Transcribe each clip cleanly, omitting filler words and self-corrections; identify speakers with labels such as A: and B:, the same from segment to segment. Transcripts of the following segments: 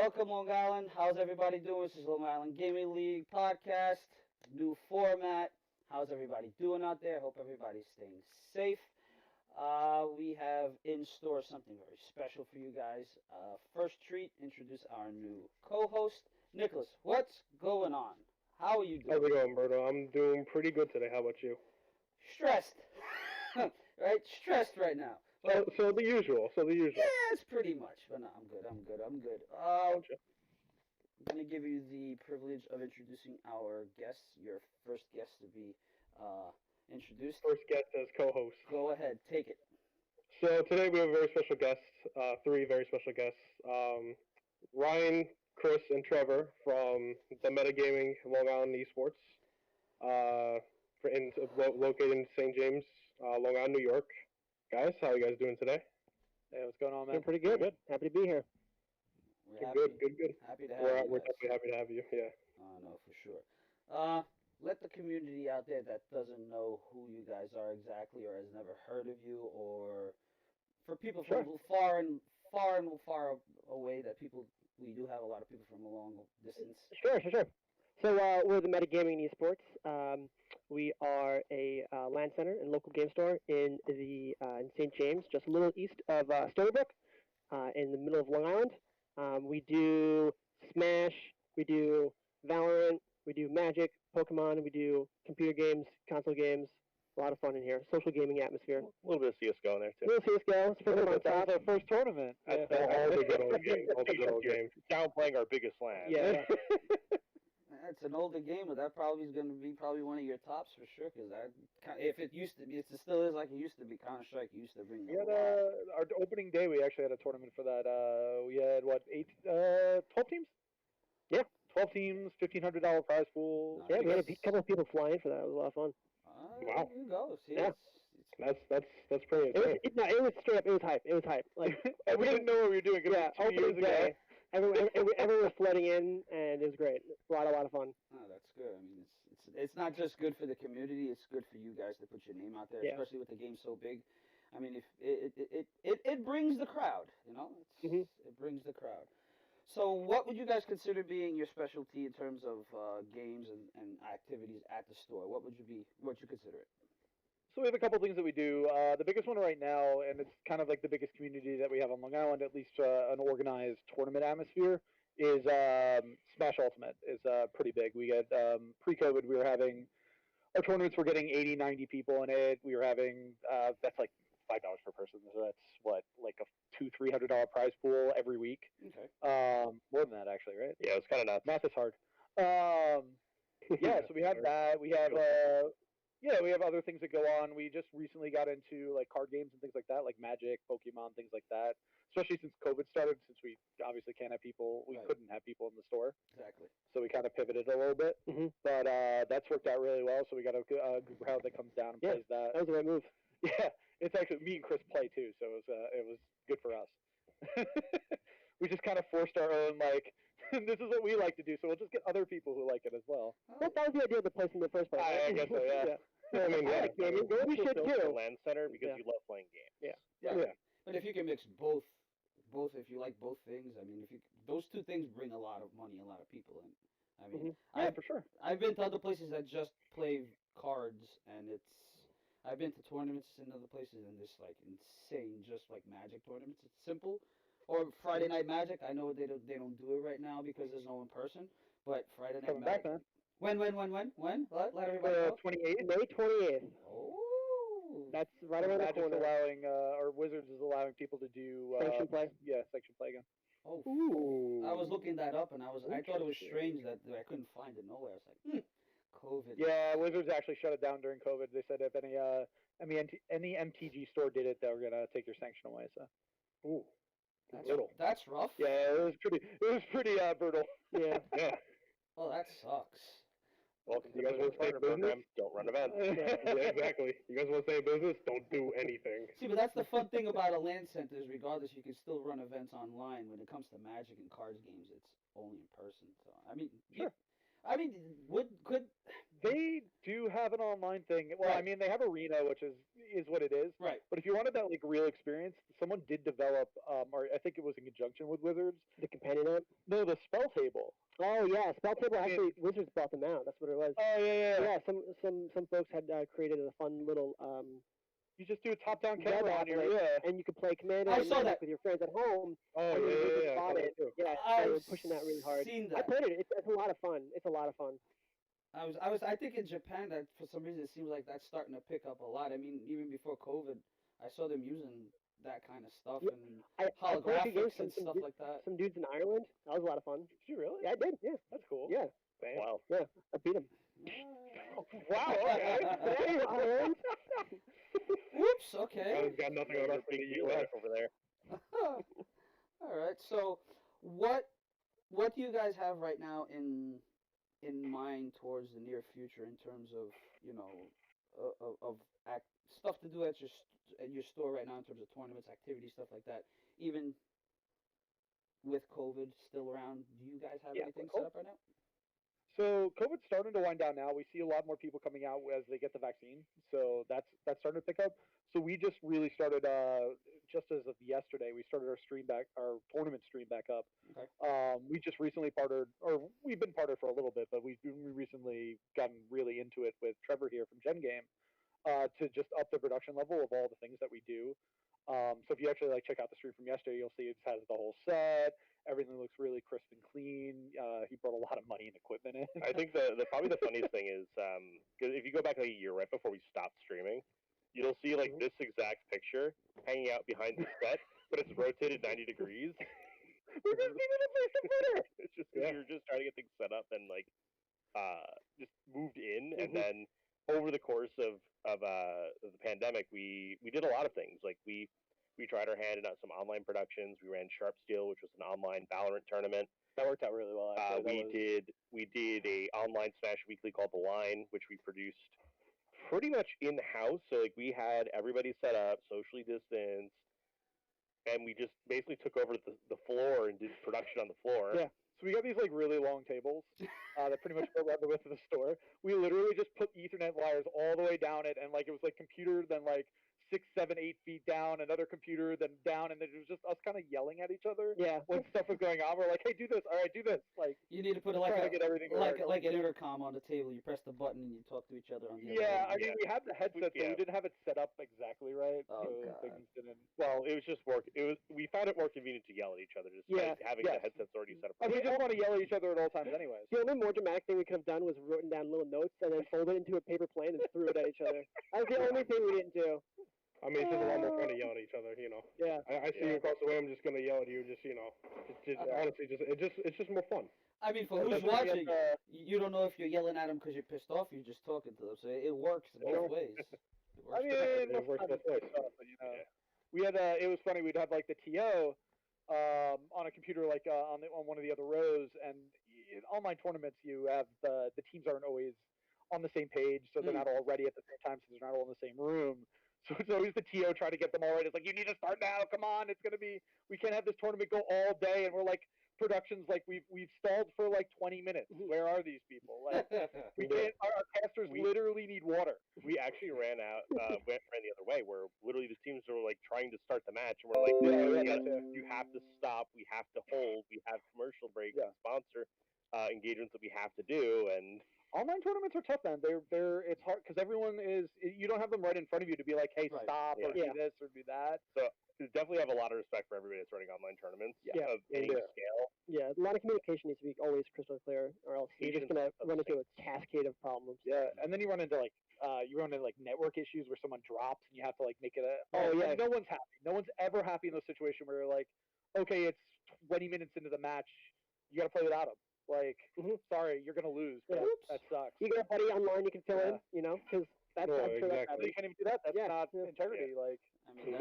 A: Welcome, Long Island. How's everybody doing? This is Long Island Gaming League podcast, new format. How's everybody doing out there? Hope everybody's staying safe. We have in store something very special for you guys. First treat, introduce our new co-host, Nicholas. What's going on? How are you doing?
B: How's it going, Berto? I'm doing pretty good today. How about you?
A: Stressed, right? Stressed right now.
B: So the usual.
A: Yeah, it's pretty much. But no, I'm good.
B: Gotcha.
A: I'm going to give you the privilege of introducing our guests, your first guest to be introduced.
B: First guest as co-host.
A: Go ahead, take it.
B: So today we have a very special guest, three very special guests. Ryan, Chris, and Trevor from the Metagaming Long Island Esports, located in St. James, Long Island, New York. Guys, how are you guys doing today?
C: Hey, what's going on, man?
D: Doing pretty good. Happy to be here.
A: We're
B: Good.
A: Happy to have you.
B: We're
A: guys.
B: definitely happy to have you. Yeah.
A: No, for sure. Let the community out there that doesn't know who you guys are exactly, or has never heard of you, or for people from far away, that we do have a lot of people from a long distance.
D: Sure. So we're the Metagaming Esports. We are a LAN center and local game store in St. James, just a little east of Stony Brook, in the middle of Long Island. We do Smash, we do Valorant, we do Magic, Pokemon, we do computer games, console games. A lot of fun in here. Social gaming atmosphere.
B: A little bit of CS:GO in there too.
D: A little CS:GO. It's for fun.
C: That was our first tournament.
B: All the good old games. All the good old games.
C: Downplaying our biggest LAN.
D: Yeah.
A: It's an older game, but that probably is going to be one of your tops for sure. Because if it used to be, it still is like it used to be. Counter-Strike used to bring.
C: We had our opening day. We actually had a tournament for that. We had 12 teams.
D: Yeah,
C: 12 teams, $1,500 prize pool.
D: Yeah, we had a couple of people flying for that. It was a lot of fun.
B: Wow.
A: There you go. See,
D: Yeah.
B: That's pretty insane.
D: It was straight up. It was hype. Like
C: We didn't know what we were doing.
D: Yeah,
C: 2 years
D: opening
C: ago.
D: day. Everyone was flooding in, and it was great. A lot of fun.
A: Oh, that's good. I mean, it's not just good for the community; it's good for you guys to put your name out there,
D: Yeah.
A: especially with the game so big. I mean, if it brings the crowd, you know, it brings the crowd. So, what would you guys consider being your specialty in terms of games and activities at the store? What you consider it?
C: So we have a couple things that we do. The biggest one right now, and it's kind of like the biggest community that we have on Long Island, at least an organized tournament atmosphere, is Smash Ultimate is pretty big. We get, pre-COVID, we were having, our tournaments were getting 80, 90 people in it. We were having, that's like $5 per person. So that's like a $200-300 prize pool every week.
A: Okay.
C: More than that actually, right?
B: Yeah, it's kind of nuts.
C: Math is hard. Yeah, so we have that. We have we have other things that go on. We just recently got into like card games and things like that, like Magic, Pokemon, things like that. Especially since COVID started, since we obviously can't have people, we couldn't have people in the store.
A: Exactly.
C: So we kind of pivoted a little bit. But that's worked out really well. So we got a good crowd that comes down and plays that.
D: That was the right move.
C: Yeah, it's actually me and Chris play too, so it was good for us. We just kind of forced our own this is what we like to do, so we'll just get other people who like it as well.
D: That was the idea of the place in the first place.
C: I guess so, yeah.
B: I mean,
D: I like gaming. We should too.
B: LAN center because you love playing games.
A: Yeah. But if you can mix both, if you like both things, I mean, those two things bring a lot of money, a lot of people in. I mean,
C: for sure.
A: I've been to other places that just play cards, and I've been to tournaments in other places, and it's like insane, just like Magic tournaments. It's simple. Or Friday Night Magic. I know they don't do it right now because there's no in person. But Friday Night
C: Coming
A: Magic.
C: back, man.
A: When? Let everybody know.
C: 28th.
D: May 28th.
A: Oh.
D: That's right around the
C: Magic's
D: corner.
C: allowing, or Wizards is allowing people to do
D: Sanction play.
C: Yeah, sanction play again.
A: Oh.
D: Ooh.
A: I was looking that up, and I thought it was strange that I couldn't find it nowhere. I was like, COVID.
C: Yeah, Wizards actually shut it down during COVID. They said if any MTG store did it, they were gonna take their sanction away. So. Ooh.
A: That's rough.
C: Yeah, it was pretty brutal.
D: Yeah.
B: Yeah.
A: Oh, that sucks.
B: Well, you guys want to stay in business? Don't run events. Yeah, exactly. You guys want to stay in business? Don't do anything.
A: See, but that's the fun thing about a LAN center is regardless, you can still run events online. When it comes to Magic and cards games, it's only in person. So, I mean,
C: sure.
A: I mean, could
C: They do have an online thing. Well, I
A: Right.
C: mean, they have Arena, which is what it is.
A: right?
C: But if you wanted that like real experience, someone did develop, or I think it was in conjunction with Wizards.
D: The companion app.
C: No, the spell table.
D: Oh yeah, spell table.
C: I mean-
D: Actually, Wizards bought them out. That's what it was.
C: Oh yeah.
D: Yeah, some folks had created a fun little
C: You just do a top-down
D: web
C: camera
D: app,
C: on your
D: like, and you could play Commander
A: I
D: and
A: saw
D: Magic
A: that.
D: with your friends at home.
B: Oh
D: and
B: yeah,
D: Wizards
B: yeah,
D: bought
B: yeah.
D: it. Yeah,
A: I've
D: they were pushing that really hard.
A: Seen
D: I
A: that.
D: played it. It's a lot of fun. It's a lot of fun.
A: I think in Japan that for some reason it seems like that's starting to pick up a lot. I mean, even before COVID, I saw them using that kind of stuff
D: Yeah,
A: and
D: I played a few games
A: holographics and
D: some
A: stuff
D: du-
A: like that.
D: some dudes in Ireland. That was a lot of fun.
C: Did you really?
D: Yeah, I did. Yeah,
C: That's cool.
D: yeah,
B: Damn.
C: Wow.
D: yeah. I beat him.
C: Wow. Okay.
D: Hey, Ireland.
A: Whoops. Okay.
B: I've got nothing on us in the U.S.
C: over there.
A: All right. So, what do you guys have right now in mind towards the near future in terms of stuff to do at your store right now in terms of tournaments, activities, stuff like that? Even with COVID still around, do you guys have
C: Yeah,
A: anything
C: cool.
A: set up right now?
C: So COVID's starting to wind down now. We see a lot more people coming out as they get the vaccine. So that's starting to pick up. So we just really started just as of yesterday. We started our tournament stream back up.
A: Okay.
C: We just recently partnered, or we've been partnered for a little bit, but we recently gotten really into it with Trevor here from Gen Game to just up the production level of all the things that we do. So if you actually check out the stream from yesterday, you'll see it has the whole set. Everything looks really crisp and clean. He brought a lot of money and equipment in.
E: I think probably the funniest thing is because if you go back a year right before we stopped streaming, you'll see this exact picture hanging out behind the set, but it's rotated 90 degrees.
C: We're just needed a place to put it.
E: It's just because we were just trying to get things set up and just moved in, and then over the course of the pandemic, we did a lot of things. We tried our hand in some online productions. We ran Sharp Steel, which was an online Valorant tournament.
C: That worked out really well. Actually.
E: We did a online Smash Weekly called The Line, which we produced pretty much in house. So we had everybody set up, socially distanced, and we just basically took over the floor and did production on the floor.
C: Yeah. So we got these really long tables that pretty much go around the width of the store. We literally just put Ethernet wires all the way down it, and it was computer, then 6, 7, 8 feet down, another computer, then down, and then it was just us kind of yelling at each other.
D: Yeah.
C: When stuff was going on, we're like, "Hey, do this! All right, do this!"
A: You need to put
C: trying to get everything
A: like
C: right.
A: an intercom on the table. You press the button and you talk to each other on the other
C: Yeah,
A: end.
C: I mean, we had the headset, but
E: Yeah.
C: we didn't have it set up exactly right,
A: Oh,
C: so
A: God.
C: things didn't.
E: Well, it was just we found it more convenient to yell at each other, just having
C: yes.
E: the headsets already set up.
C: And we just want to yell at each other at all times, anyways.
D: The only more dramatic thing we could have done was written down little notes and then folded it into a paper plane and threw it at each other. That was the only thing we didn't do.
B: I mean, it's just a lot more fun to yell at each other,
D: Yeah.
B: I see you across the way. I'm just gonna yell at you. Honestly, it's just more fun.
A: I mean, for
C: Yeah,
A: who's
C: definitely
A: watching,
C: had,
A: you don't know if you're yelling at them because you're pissed off. You're just talking to them, so it works both ways. It works
C: I mean,
B: It
C: most
B: works
C: times
B: both ways.
C: it's stuff, but, we had it was funny. We'd have the TO on a computer on one of the other rows, and in online tournaments you have the teams aren't always on the same page, so they're not all ready at the same time, so they're not all in the same room. So it's always the TO trying to get them all right. It's you need to start now. Come on, we can't have this tournament go all day. And we're productions we've stalled for 20 minutes. Where are these people? We can't. Our casters literally need water.
E: We actually ran the other way, where literally the teams were trying to start the match, and we're like, you have to stop. We have to hold. We have commercial breaks and sponsor engagements that we have to do, and.
C: Online tournaments are tough, man. It's hard because everyone you don't have them right in front of you to be hey, stop, or do this, or do that.
E: So we definitely have a lot of respect for everybody that's running online tournaments of any scale.
D: Yeah, a lot of communication needs to be always crystal clear, or else you're just gonna run into a cascade of problems.
C: Yeah, and then you run into network issues where someone drops and you have to make it
D: yeah.
C: No one's happy. No one's ever happy in those situations where you're okay, it's 20 minutes into the match, you got to play without them. Sorry, you're gonna lose. But that sucks.
D: You got a buddy online you can fill in, because that's
C: You can't even do that. That's not integrity.
A: I mean,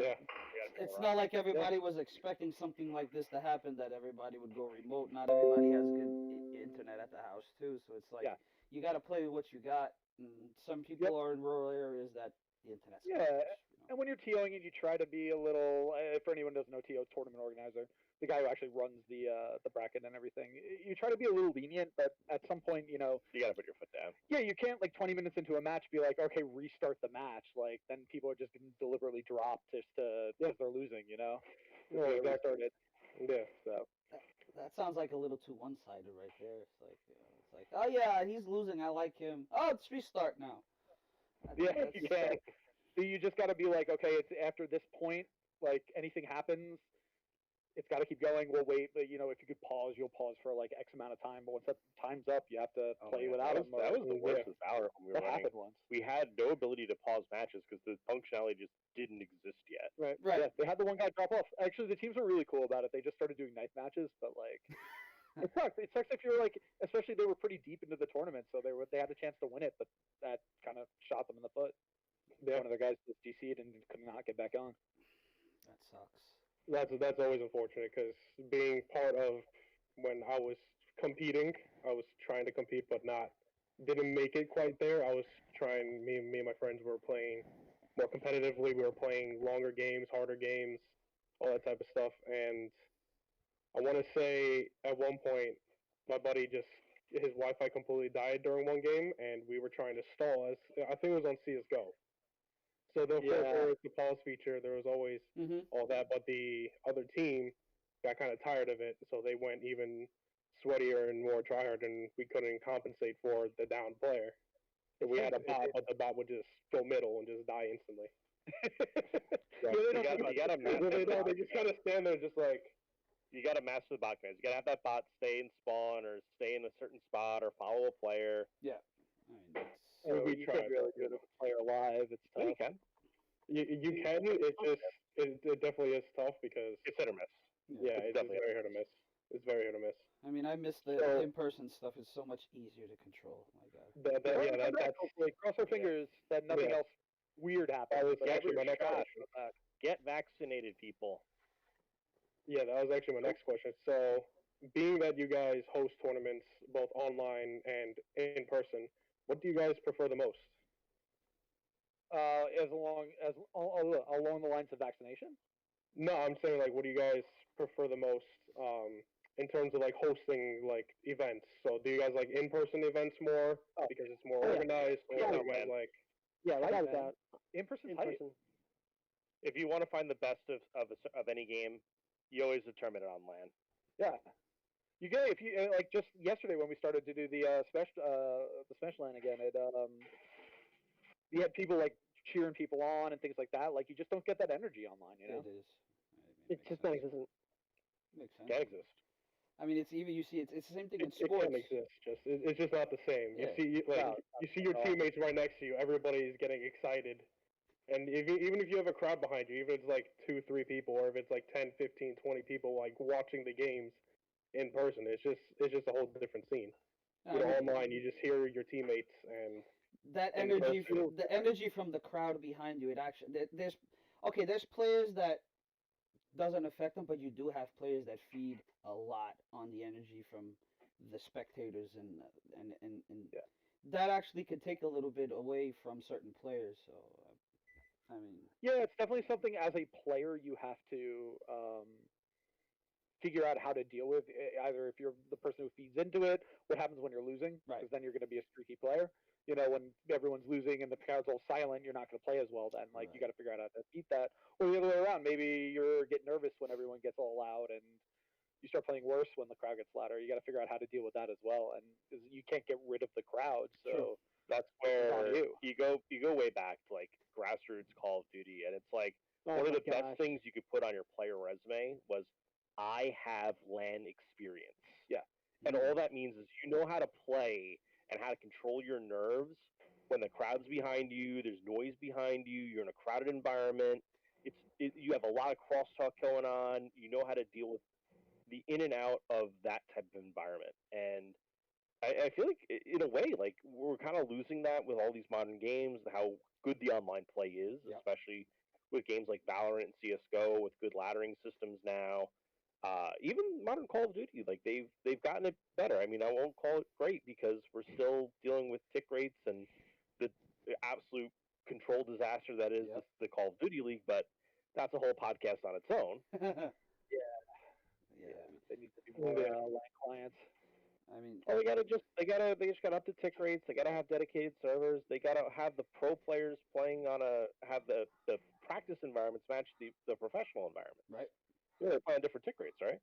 A: it's not like everybody was expecting something like this to happen, that everybody would go remote. Not everybody has good internet at the house too, so it's you got to play with what you got. And some people are in rural areas that the internet's
C: and when you're TOing it, you try to be a little. For anyone who doesn't know, TO, tournament organizer. the guy who actually runs the bracket and everything. You try to be a little lenient, but at some point,
E: you gotta put your foot down.
C: Yeah, you can't like 20 minutes into a match be like, okay, restart the match. Like then people are just going to deliberately drop just to because they're losing.
B: No, exactly. Yeah.
C: So
A: that sounds like a little too one-sided right there. It's like, oh yeah, he's losing. I like him. Oh, it's restart now.
C: Yeah. So you just got to be like, okay, it's after this point. Like anything happens, it's got to keep going. We'll wait, but if you could pause, you'll pause for like X amount of time. But once that time's up, you have to play without him.
E: That was the worst with Valorant when we were running.
C: Happened once.
E: We had no ability to pause matches because the functionality just didn't exist yet.
C: Right. Yeah, they had the one guy drop off. Actually, the teams were really cool about it. They just started doing knife matches, but like, it sucks. It sucks if you're like, especially they were pretty deep into the tournament, so they had a chance to win it, but that kind of shot them in the foot. One of their guys just GC'd and could not get back on.
A: That sucks.
B: That's always unfortunate because being part of when I was competing, I was trying to compete but didn't make it quite there. I was trying. Me and my friends were playing more competitively. We were playing longer games, harder games, all that type of stuff. And I want to say at one point, my buddy his Wi-Fi completely died during one game, and we were trying to stall us. I think it was on CS:GO. So there was the pause feature. There was always all that, but the other team got kind of tired of it, so they went even sweatier and more tryhard, and we couldn't compensate for the down player. So we had a bot, but the bot would just go middle and just die instantly. They just kind of stand there, just like.
E: You got to master the bot commands. You got to have that bot stay in spawn or stay in a certain spot or follow a player.
A: Yeah.
C: I mean, we tried really good with player live. It's tough.
E: You can.
B: You can. It's just it definitely is tough because
E: it's hit or miss.
B: Yeah, it's definitely very hit or miss. It's very hit or miss.
A: I mean, I miss the in-person stuff. It's so much easier to control. My God.
C: That's hopefully cross our fingers that nothing else weird happens.
B: That was actually my next question.
E: Get vaccinated, people.
B: Yeah, that was actually my next question. So, being that you guys host tournaments both online and in person, what do you guys prefer the most?
C: Along the lines of vaccination?
B: No, I'm saying like, what do you guys prefer the most in terms of like hosting like events? So, do you guys like in-person events more because it's more organized, or do you guys like?
D: Yeah, without a doubt.
C: In-person.
E: If you want to find the best of any game, you always determine it on LAN.
C: Yeah, you get if you like just yesterday when we started to do the special LAN again. You had people like cheering people on and things like that. Like you just don't get that energy online.
A: It is.
D: It's just not existent.
A: Makes sense.
E: Can't exist.
A: I mean, it's even it's the same thing in
B: It
A: sports.
B: can't exist. It's just not the same.
A: Yeah.
B: You see your teammates right next to you. Everybody's getting excited. And even if you have a crowd behind you, even if it's like 2-3 people, or if it's like 10, 15, 20 people like watching the games in person, it's just a whole different scene. Online, you just hear your teammates and
A: that energy, the energy from the crowd behind you. It actually there's players that doesn't affect them, but you do have players that feed a lot on the energy from the spectators and that actually could take a little bit away from certain players. So. I mean,
C: yeah, it's definitely something as a player you have to figure out how to deal with. Either if you're the person who feeds into it, what happens when you're losing?
A: Right.
C: Because then you're going to be a streaky player. When everyone's losing and the crowd's all silent, you're not going to play as well. Then, like, you got to figure out how to beat that. Or the other way around. Maybe you're getting nervous when everyone gets all loud, and you start playing worse when the crowd gets louder. You got to figure out how to deal with that as well. And you can't get rid of the crowd, so.
E: Sure. That's where you go way back to like grassroots Call of Duty, and it's like one of the best things you could put on your player resume was I have LAN experience.
C: Yeah,
E: and all that means is you know how to play and how to control your nerves when the crowd's behind you, there's noise behind you, you're in a crowded environment. You have a lot of crosstalk going on. You know how to deal with the in and out of that type of environment, and I feel like, in a way, like, we're kind of losing that with all these modern games, how good the online play is, especially with games like Valorant and CS:GO with good laddering systems now. Even modern Call of Duty, like, they've gotten it better. I mean, I won't call it great because we're still dealing with tick rates and the absolute control disaster that is the Call of Duty League, but that's a whole podcast on its own.
C: They need to be more LAN clients.
A: I mean,
C: Oh, they just gotta up the tick rates. They gotta have dedicated servers. They gotta have the pro players playing on have the practice environments match the professional environment.
A: right?
E: Yeah, they're playing different tick rates, right?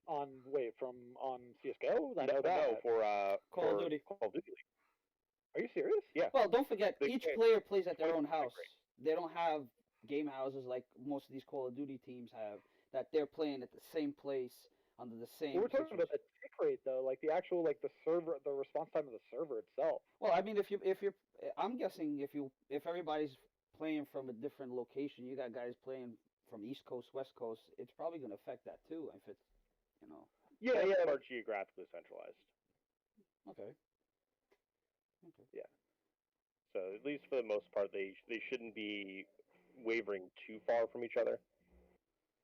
C: On CS:GO? I know that.
E: No, for
A: Call of Duty.
E: Call of Duty League.
C: Are you serious?
E: Yeah.
A: Well, don't forget,
E: They
A: each
E: can't-
A: player plays at their own
E: Great.
A: house. They don't have game houses like most of these Call of Duty teams have, that they're playing at the same place under the same.
C: We're talking about
A: situation.
C: the tick rate though, like the actual the server, the response time of the server itself.
A: Well, I mean, if you're, I'm guessing if everybody's playing from a different location, you got guys playing from East Coast, West Coast, it's probably going to affect that too. If it's, you know.
C: Yeah,
E: Some
C: yeah.
E: are geographically centralized.
A: Okay.
C: Yeah.
E: So at least for the most part, they shouldn't be wavering too far from each other.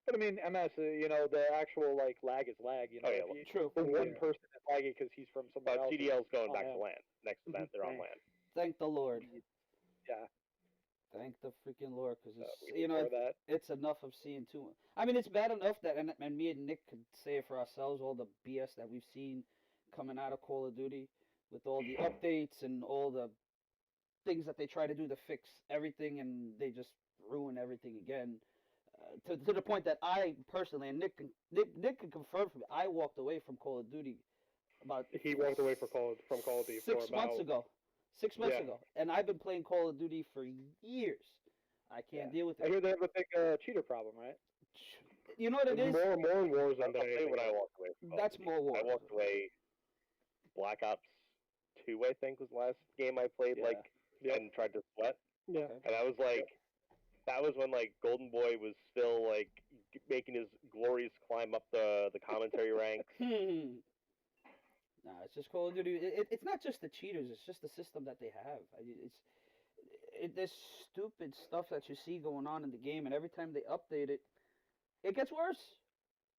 C: But I mean, MS, the actual lag is lag.
E: Oh, yeah,
C: if
A: True.
C: the one person is laggy because he's from somewhere else.
E: CDL's going back
C: yeah.
E: to LAN. Next event, they're on LAN.
A: Thank the Lord.
C: Yeah.
A: Thank the freaking Lord, because
C: We ignore that.
A: it's enough of seeing too. I mean, it's bad enough that, and me and Nick could say it for ourselves, all the BS that we've seen coming out of Call of Duty, with all the updates and all the things that they try to do to fix everything, and they just ruin everything again. To the point that I personally, and Nick can confirm for me, I walked away from Call of Duty about.
B: He walked away from Call of Duty
A: 6
B: for
A: months
B: about
A: ago. 6 months
B: Yeah.
A: ago, and I've been playing Call of Duty for years. I can't deal with
C: I
A: it.
C: hear they have a big cheater problem, right?
A: You know what it is?
B: more in Warzone
E: I'll
B: than
E: tell you
B: anything
E: what I
B: else.
E: walked away from.
A: That's more war.
E: I walked away. Black Ops 2, I think, was the last game I played,
C: Yeah.
E: and tried to sweat.
C: Yeah.
E: And I was like, that was when Golden Boy was still making his glorious climb up the commentary ranks.
A: Nah, it's just Call of Duty. It's not just the cheaters. It's just the system that they have. There's stupid stuff that you see going on in the game, and every time they update it, it gets worse.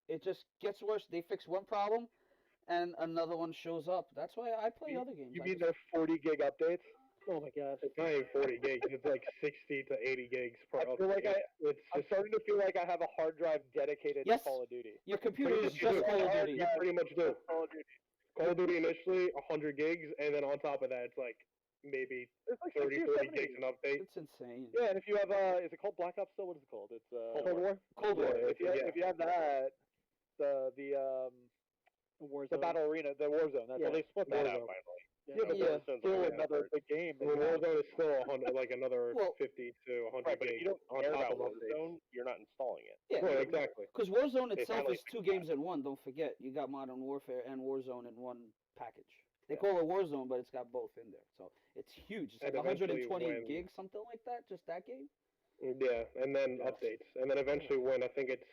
A: It just gets worse. They fix one problem, and another one shows up. That's why I play other games.
C: You mean their 40 gig updates?
D: Oh my gosh.
B: It's not even 40 gigs. It's like 60 to 80 gigs per
C: I feel like
B: update.
C: I'm starting to feel like I have a hard drive dedicated
A: Yes.
C: to Call of Duty.
A: Your computer is
B: You
A: just
B: do.
A: Call of Duty.
B: You pretty much do.
C: Call of Duty.
B: Call of Duty initially 100 gigs, and then on top of that, it's like maybe
C: It's like
B: 30,
C: 60 or
B: 40
C: 70.
B: gigs an update.
A: It's insane.
C: Yeah, and if you have is it called Black Ops still? What is it called? It's
E: Cold War.
A: Cold War.
B: Yeah,
C: If you have that, the battle arena, the Warzone. That's
D: Yeah.
E: Well, they split that out
C: Warzone.
E: finally.
C: Yeah, but
A: Yeah.
C: there's still
B: Yeah.
C: another big game.
B: Well, Warzone is still 100, like another
A: Well,
B: 50 to 100
E: Right, but if
B: gigs
E: you don't
B: on
E: care
B: top
E: about
B: of updates.
E: Warzone, you're not installing it.
A: Yeah.
B: Right, exactly.
A: Because Warzone
E: They
A: itself
E: finally
A: is two
E: fixed
A: games in one. Don't forget, you got Modern Warfare and Warzone in one package. They
C: Yeah.
A: call it Warzone, but it's got both in there, so it's huge. It's like
B: And eventually
A: 120
B: when-
A: gigs, something like that. Just that game.
B: Yeah, and then updates. And then eventually when I think it's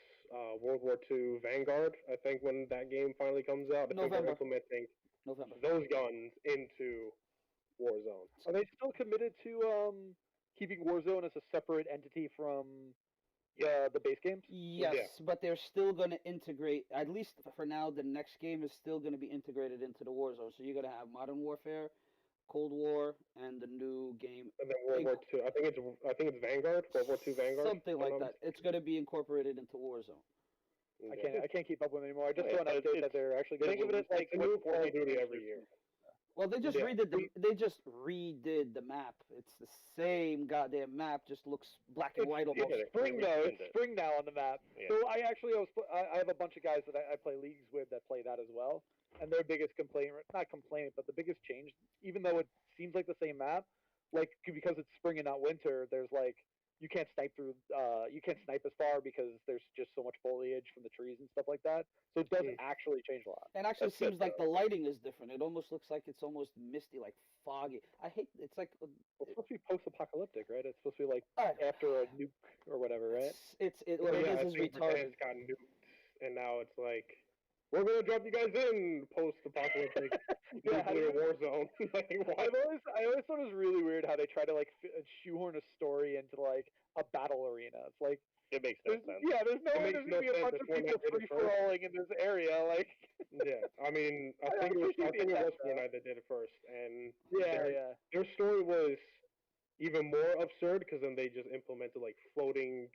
B: World War II Vanguard, I think when that game finally comes out, I think
A: November.
B: they're implementing
A: November.
B: those guns into Warzone.
C: Are they still committed to keeping Warzone as a separate entity from the base games?
A: Yes, but they're still going to integrate. At least for now, the next game is still going to be integrated into the Warzone. So you're going to have Modern Warfare, Cold War, and the new game.
B: And then World War II. I think it's Vanguard, World War II Vanguard.
A: Something like that. It's going to be incorporated into Warzone.
C: I can't keep up with them anymore. I just
E: Yeah,
C: saw an
E: but
C: update that they're actually going
E: think
C: to
E: of it as
B: It's a new Call of Duty every year.
A: Well, they just
B: Yeah.
A: redid the map. It's the same goddamn map, just looks black and white almost.
E: yeah,
C: spring
E: They
C: though.
E: rescind
C: It's
E: it.
C: spring now on the map.
E: Yeah.
C: So I have a bunch of guys that I play leagues with that play that as well, and their biggest not complaint, but the biggest change, even though it seems like the same map, because it's spring and not winter, there's you can't snipe as far because there's just so much foliage from the trees and stuff like that. So it doesn't actually change a lot.
A: And actually,
E: That's good,
A: seems like the lighting is different. It almost looks like it's almost misty, like foggy. I hate. It's like.
C: It's supposed to be post-apocalyptic, right? It's supposed to be
A: Alright.
C: after a nuke or whatever, right?
A: What it
B: I
A: is
B: think
A: retarded.
B: Japan's got nuked, and now it's like, we're gonna drop you guys in post-apocalyptic nuclear war zone. Like, what?
C: I always thought it was really weird how they try to shoehorn a story into a battle arena. It's like
E: It makes no
C: there's,
E: sense.
C: yeah, there's no
B: It
C: way
B: makes
C: there's gonna
B: no
C: be a
B: sense
C: bunch of
B: if we're
C: people
B: not
C: free
B: in it
C: for alling in this area.
B: Yeah, I mean, I think it was Fortnite that did it first, and
C: yeah.
B: their story was even more absurd because then they just implemented floating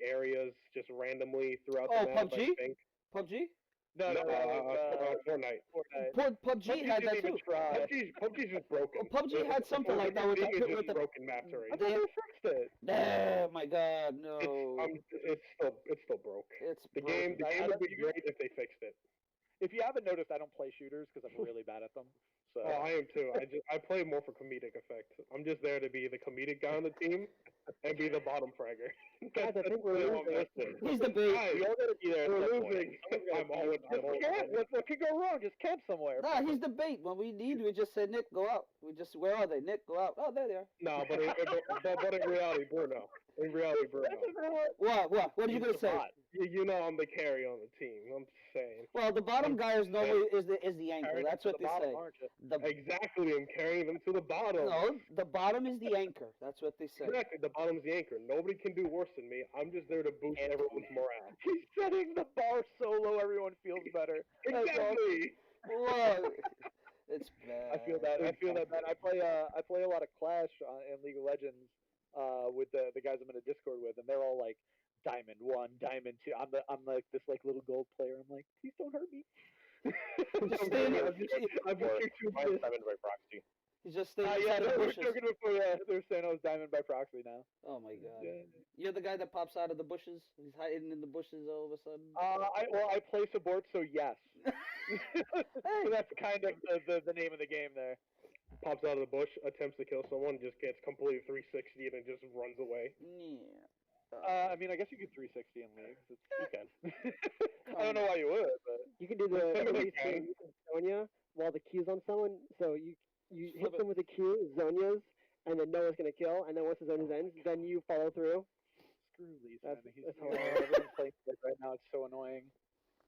B: areas just randomly throughout
A: Oh,
B: the map.
A: PUBG?
B: I think.
A: PUBG.
C: No,
B: Fortnite.
C: Fortnite.
A: PUBG had that
C: didn't even
A: too.
C: try.
B: PUBG's just broken.
A: PUBG had something like that with
B: It's
A: the
B: just broken maps
C: I
B: already.
C: thought they fixed it.
A: Oh my God, no!
B: It's still broke.
A: It's
B: The
A: broken.
B: game would be great if they fixed it.
C: If you haven't noticed, I don't play shooters because I'm really bad at them. So
B: Oh, I am too. I play more for comedic effect. I'm just there to be the comedic guy on the team and be the bottom fragger.
D: Guys, I think we're losing.
A: He's the bait.
B: Guys,
C: we all gotta be there.
B: we're
C: at some point.
B: losing. I'm always.
C: Just camp. What could go wrong? Just camp somewhere.
A: Nah, he's the bait. When we need, we just say, Nick, go out. Where are they? Nick, go out. Oh, there they are.
B: No, but in reality, Bruno. In reality, Bruno.
A: What? What are you gonna say?
B: You know I'm the carry on the team. I'm just saying.
A: Well, the bottom guy is normally is the anchor. That's what they say. The
B: Exactly, I'm carrying them to the bottom.
A: no, the bottom is the anchor. That's what they say.
B: Exactly, the bottom's the anchor. Nobody can do worse than me. I'm just there to boost everyone's morale.
C: He's setting the bar so low, everyone feels better.
B: Exactly.
A: Whoa, it's bad.
C: I feel that. Man. I play a lot of Clash in League of Legends with the guys I'm in a Discord with, and they're all like Diamond 1, Diamond 2. I'm like this like little gold player. I'm like, please don't hurt me.
A: Just stand there.
B: I'm just too
E: Mine's Diamond by proxy.
A: He's just standing
C: Yeah,
A: inside of the
C: they're
A: bushes.
C: joking before. They're saying I was Diamond by proxy now.
A: Oh my God.
C: Yeah.
A: You're the guy that pops out of the bushes. He's hiding in the bushes all of a sudden.
C: I play support, so yes. So that's kind of the name of the game there.
B: pops out of the bush, attempts to kill someone, just gets completely 360 and just runs away.
A: Yeah.
C: I mean, I guess you could 360 in leagues.
E: You can.
C: I don't know why you would, but
D: You can do the
B: Similar
D: Elise
B: game.
D: thing with Zonia while the Q's on someone. So you hit
C: Flip it.
D: them with the Q, Zonia's, and then Noah's gonna kill. And then once the Zonia's ends, then you follow through.
C: screw Lee
D: That's-
C: Sin. He's
D: that's
C: everyone's playing it right now. It's so annoying.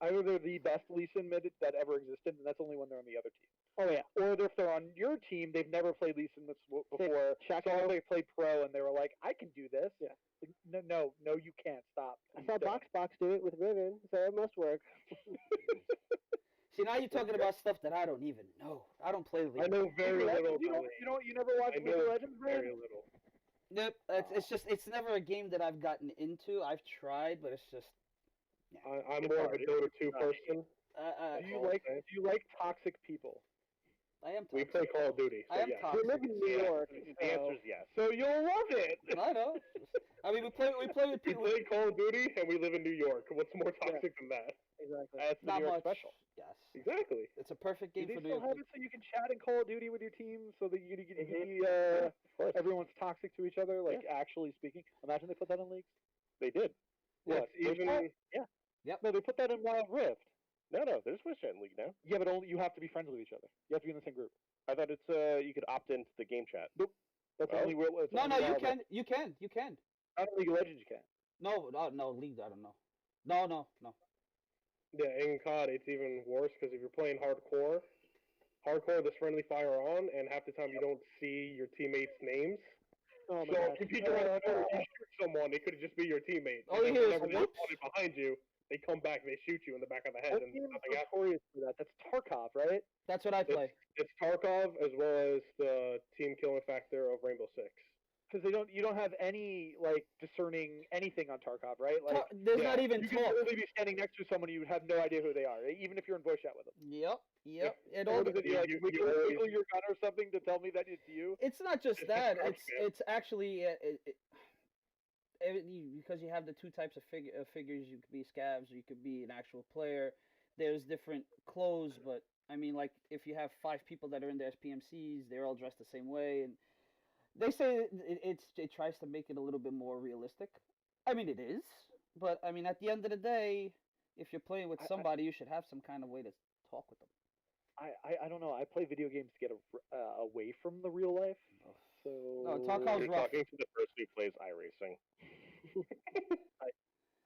C: Either they're the best Lee Sin mid that ever existed, and that's only when they're on the other team.
D: Oh yeah.
C: Or if they're on your team, they've never played Lee Sin before.
D: Shaco.
C: So they played pro, and they were like, "I can do this."
D: Yeah.
C: Like, no, you can't. Stop.
D: I
C: Please
D: saw
C: don't."
D: Box do it with Riven, so it must work.
A: See, now you're talking about stuff that I don't even know. I don't play League.
B: I know very little
C: You
B: about
C: don't. You never watched
B: I
C: League
B: know
C: of Legends, man?
B: very little.
A: Nope. It's never a game that I've gotten into. I've tried, but it's just.
B: I'm more of a Dota 2 person.
C: Do you like toxic people?
A: I am.
B: We
A: Toxic.
B: play Call of Duty,
A: I
B: so
A: am
B: yeah.
A: toxic.
D: We live in New
E: Yeah.
D: York.
E: The answer is yes.
C: So you'll love it.
A: I know. I mean, we play with
B: We
A: people.
B: play Call of Duty and we live in New York. What's more toxic than that?
D: Exactly.
C: That's the
A: Not
C: New York
A: much.
C: special.
A: Yes.
B: Exactly.
A: It's a perfect
C: Do
A: game
C: they
A: for New
C: still
A: York.
C: have it so you can chat in Call of Duty with your team so that you can
B: Of course.
C: everyone's toxic to each other, like actually speaking? Imagine they put that in leagues.
E: They did.
B: Yes,
C: Yes,
B: even
C: No, they put that in Wild Rift.
E: No, there's Switch Chat in League now.
C: Yeah, but only you have to be friends with each other. You have to be in the same group.
E: I thought it's you could opt into the game chat.
C: That's
E: Oh.
C: only real. It's
A: No,
C: only
A: you
C: Wild
A: can.
C: Rift.
A: You can. You can.
C: Not in League of Legends, you can.
A: No, League. I don't know. No.
B: yeah, in COD it's even worse because if you're playing hardcore, there's friendly fire on, and half the time you don't see your teammates' names.
D: Oh my
B: So
D: god.
B: if you shoot someone, it could just be your teammate.
A: All you
B: And
A: hear is
B: whenever they
A: whoops.
B: spawn behind you, they come back, they shoot you in the back of the head,
C: What
B: and
C: game is
B: nothing happens.
C: notorious for that? That's Tarkov, right?
A: That's what I play.
B: It's Tarkov as well as the team killing factor of Rainbow Six.
C: Because you don't have any like discerning anything on Tarkov, right? Like
A: There's
B: yeah,
A: not even
C: you can
A: talk.
C: literally be standing next to someone you would have no idea who they are, even if you're in voice chat with them.
A: Yep. It
C: Or
A: all.
C: does it be like,
B: You
C: would you
B: always-
C: wiggle your gun or something to tell me that it's you?
A: It's not just
B: It's just
A: that.
B: tough, man.
A: It's actually because you have the two types of figures. You could be scavs, or you could be an actual player. There's different clothes, but I mean, like if you have 5 people that are in the SPMCs, they're all dressed the same way, and they say it tries to make it a little bit more realistic. I mean, it is, but I mean, at the end of the day, if you're playing with somebody, you should have some kind of way to talk with them.
C: I don't know. I play video games to get away from the real life. So
A: No, Tarkov's
E: You're
A: rough.
E: talking to the person who plays iRacing.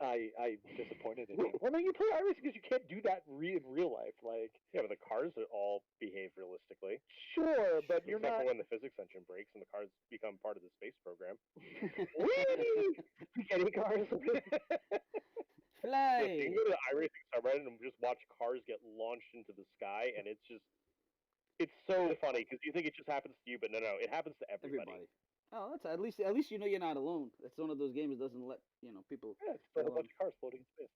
C: I'm disappointed in you. Well, no, you play iRacing because you can't do that in real life. Like,
E: Yeah, but the cars all behave realistically.
C: sure, but you're
E: Except
C: not.
E: for when the physics engine breaks and the cars become part of the space program.
C: Whee! Spaghetti cars.
A: Fly.
E: You can go to the iRacing subreddit and just watch cars get launched into the sky, and it's so funny because you think it just happens to you, but no, it happens to everybody.
A: Oh, that's at least you know you're not alone. It's one of those games that doesn't let people.
C: Yeah, it's still a bunch of cars floating in space.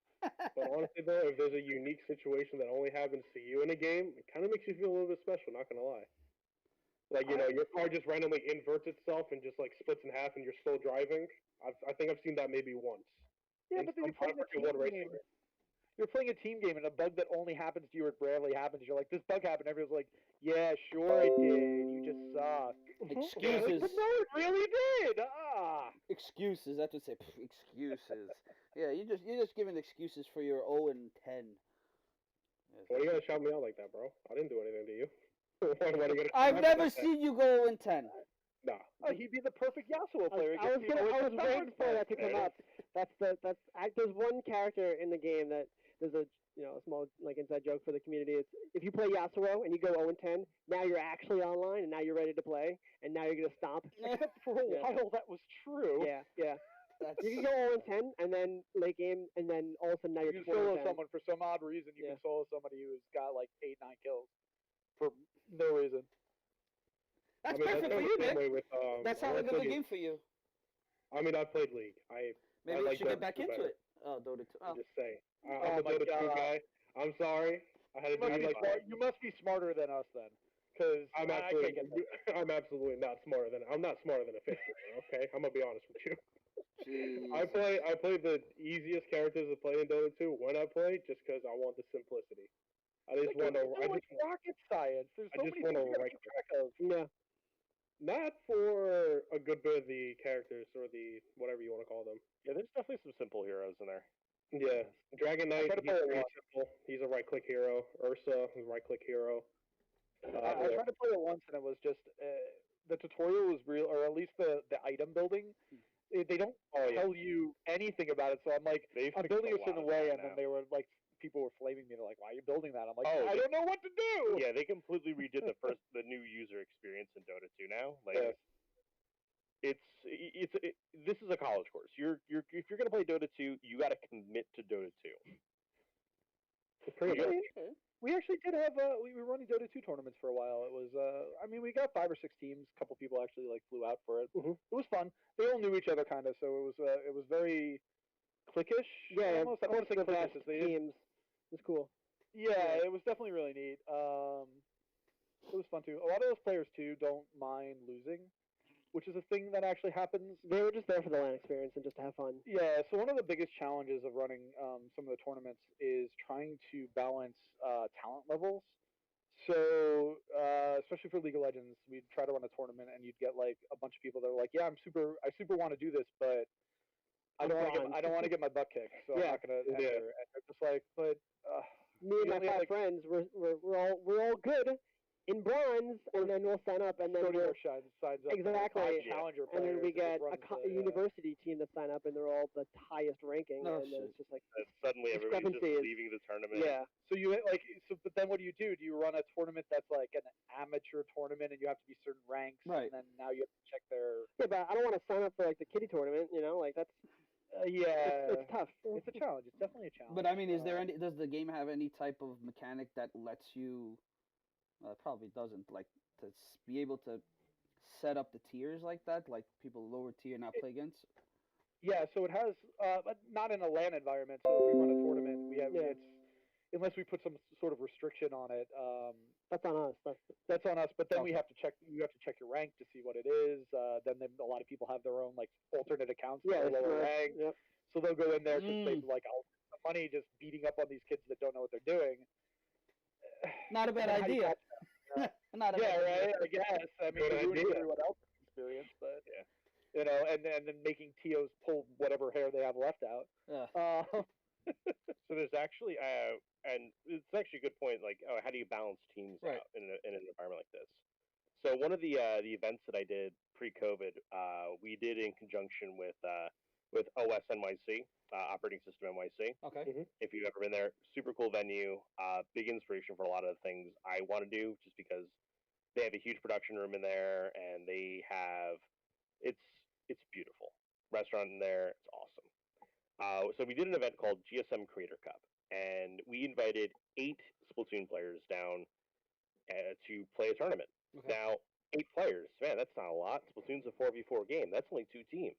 B: But honestly, though, if there's a unique situation that only happens to you in a game, it kind of makes you feel a little bit special. Not gonna lie. Like your car just randomly inverts itself and just like splits in half, and you're still driving. I think I've seen that maybe once.
C: Yeah,
B: in
C: but then
B: some
C: you're playing a
B: Formula
C: team
B: 1 racing
C: game.
B: game.
C: You're playing a team game, and a bug that only happens to you or rarely happens. You're like, this bug happened. Everyone's like, yeah, sure it did. You just suck.
A: Excuses.
C: But no, it really did. Ah.
A: Excuses. That's what say. Excuses. Yeah, you're just giving excuses for your 0-10.
B: Why are you gonna shout me out like that, bro? I didn't do anything to you. Why are you gonna
A: I've
B: shout me out
A: never
B: like that?
A: seen you go 0-10.
B: Nah.
C: Oh, he'd be the perfect Yasuo player.
D: I was waiting for that to come up. There's one character in the game that there's a small like inside joke for the community. It's if you play Yasuo and you go 0-10, now you're actually online and now you're ready to play and now you're gonna stomp.
C: Except for a while that was true.
D: Yeah. You can go 0-10 and then late game and then all of a sudden now
C: You
D: you're
C: can solo
D: 20-10.
C: someone for some odd reason. You
D: Yeah.
C: can solo somebody who's got like 8-9 kills for no reason.
A: That's
B: I mean,
A: perfect for
B: that's
A: you,
B: the same
A: Nick.
B: way with,
A: That sounds like a good game for you.
B: I mean, I played League.
A: Maybe
B: I
A: you
B: like
A: should get
B: Dota
A: back
B: 2
A: into
B: better.
A: it. Oh, Dota 2. Oh.
B: Just saying.
C: Oh
B: I'm a
C: my
B: Dota 2
C: God.
B: guy. I'm sorry. I had to do it like that.
C: You must be smarter than us then, because
B: I'm
C: I can't get that.
B: I'm absolutely not smarter than. I'm not smarter than a fifth grader. Okay, I'm gonna be honest with you. I play the easiest characters to play in Dota 2 when I play, just because I want the simplicity. I just want to.
C: It's like rocket science. There's so
B: I just
C: many
B: want
C: things
B: to
C: you gotta
B: right
C: keep track of.
D: Yeah.
B: Not for a good bit of the characters or the whatever you want to call them.
E: Yeah, there's definitely some simple heroes in there.
B: Yeah, Dragon Knight.
C: tried to
B: He's
C: play it
B: pretty
C: once.
B: simple. He's a right-click hero. Ursa, is a right-click hero.
C: I tried to play it once, and it was just the tutorial was real, or at least the item building. They don't tell you anything about it, so I'm like, I'm building a certain way, and then they were like, people were flaming me. They're like, "Why are you building that?" I'm like, "I don't know what to do."
E: Yeah, they completely redid the new user experience in Dota 2 now. Like, this is a college course. If you're gonna play Dota 2, you got to commit to Dota 2.
B: Pretty much.
C: We actually did have we were running Dota 2 tournaments for a while. It was I mean we got 5 or 6 teams. A couple people actually like flew out for it.
B: Mm-hmm.
C: It was fun. They all knew each other kind of, so it was very cliquish.
D: Yeah,
C: almost. I don't want to say
D: the best
C: cliquish.
D: teams. It's cool.
C: Yeah, it was definitely really neat. It was fun too. A lot of those players too don't mind losing, which is a thing that actually happens.
D: They were just there for the LAN experience and just to have fun.
C: Yeah, so one of the biggest challenges of running some of the tournaments is trying to balance talent levels. So, especially for League of Legends, we'd try to run a tournament, and you'd get like a bunch of people that are like, "Yeah, I super want to do this, but I don't want to get my butt kicked, so I'm not gonna enter." And they're just like, "But
D: me and my 5 friends, we're all good in bronze, and then we'll sign up, and then
C: signs up
D: exactly,
C: challenger
D: and then we get a
C: a
D: university team that sign up, and they're all the highest ranking, and then it's just like
E: Suddenly everybody's just
D: discrepancies.
E: leaving the tournament.
D: Yeah.
C: So you but then what do? Do you run a tournament that's like an amateur tournament, and you have to be certain ranks,
A: Right.
C: and then now you have to check their.
D: Yeah, but I don't want to sign up for like the kiddie tournament, like that's it's tough.
C: It's a challenge. It's definitely a challenge.
A: But I mean, does the game have any type of mechanic that lets you? It probably doesn't. Like to be able to set up the tiers like that, like people lower tier not play against.
C: Yeah, so it has, but not in a LAN environment. So if we run a tournament, we have it's unless we put some sort of restriction on it.
D: That's on us.
C: That's on us. But then we have to check. You have to check your rank to see what it is. Then a lot of people have their own like alternate accounts for lower rank.
D: Yep.
C: So they'll go in there to save like all the money, just beating up on these kids that don't know what they're doing.
A: Not a bad idea. Not a bad
C: right.
A: idea.
C: I guess. I mean,
B: Good
C: ruining
B: idea.
C: everyone else's experience, but and then making TOs pull whatever hair they have left out.
E: So there's actually, and it's actually a good point. Like, how do you balance teams out in an environment like this? So one of the events that I did pre-COVID, we did in conjunction with OS NYC, Operating System NYC.
A: Okay.
E: If you've ever been there, super cool venue, big inspiration for a lot of the things I want to do, just because they have a huge production room in there, and they have it's beautiful restaurant in there. It's awesome. So we did an event called Gsm Creator Cup, and we invited 8 Splatoon players down to play a tournament.
A: Okay.
E: Now, 8 players. Man, that's not a lot. Splatoon's a 4v4 game. That's only 2 teams.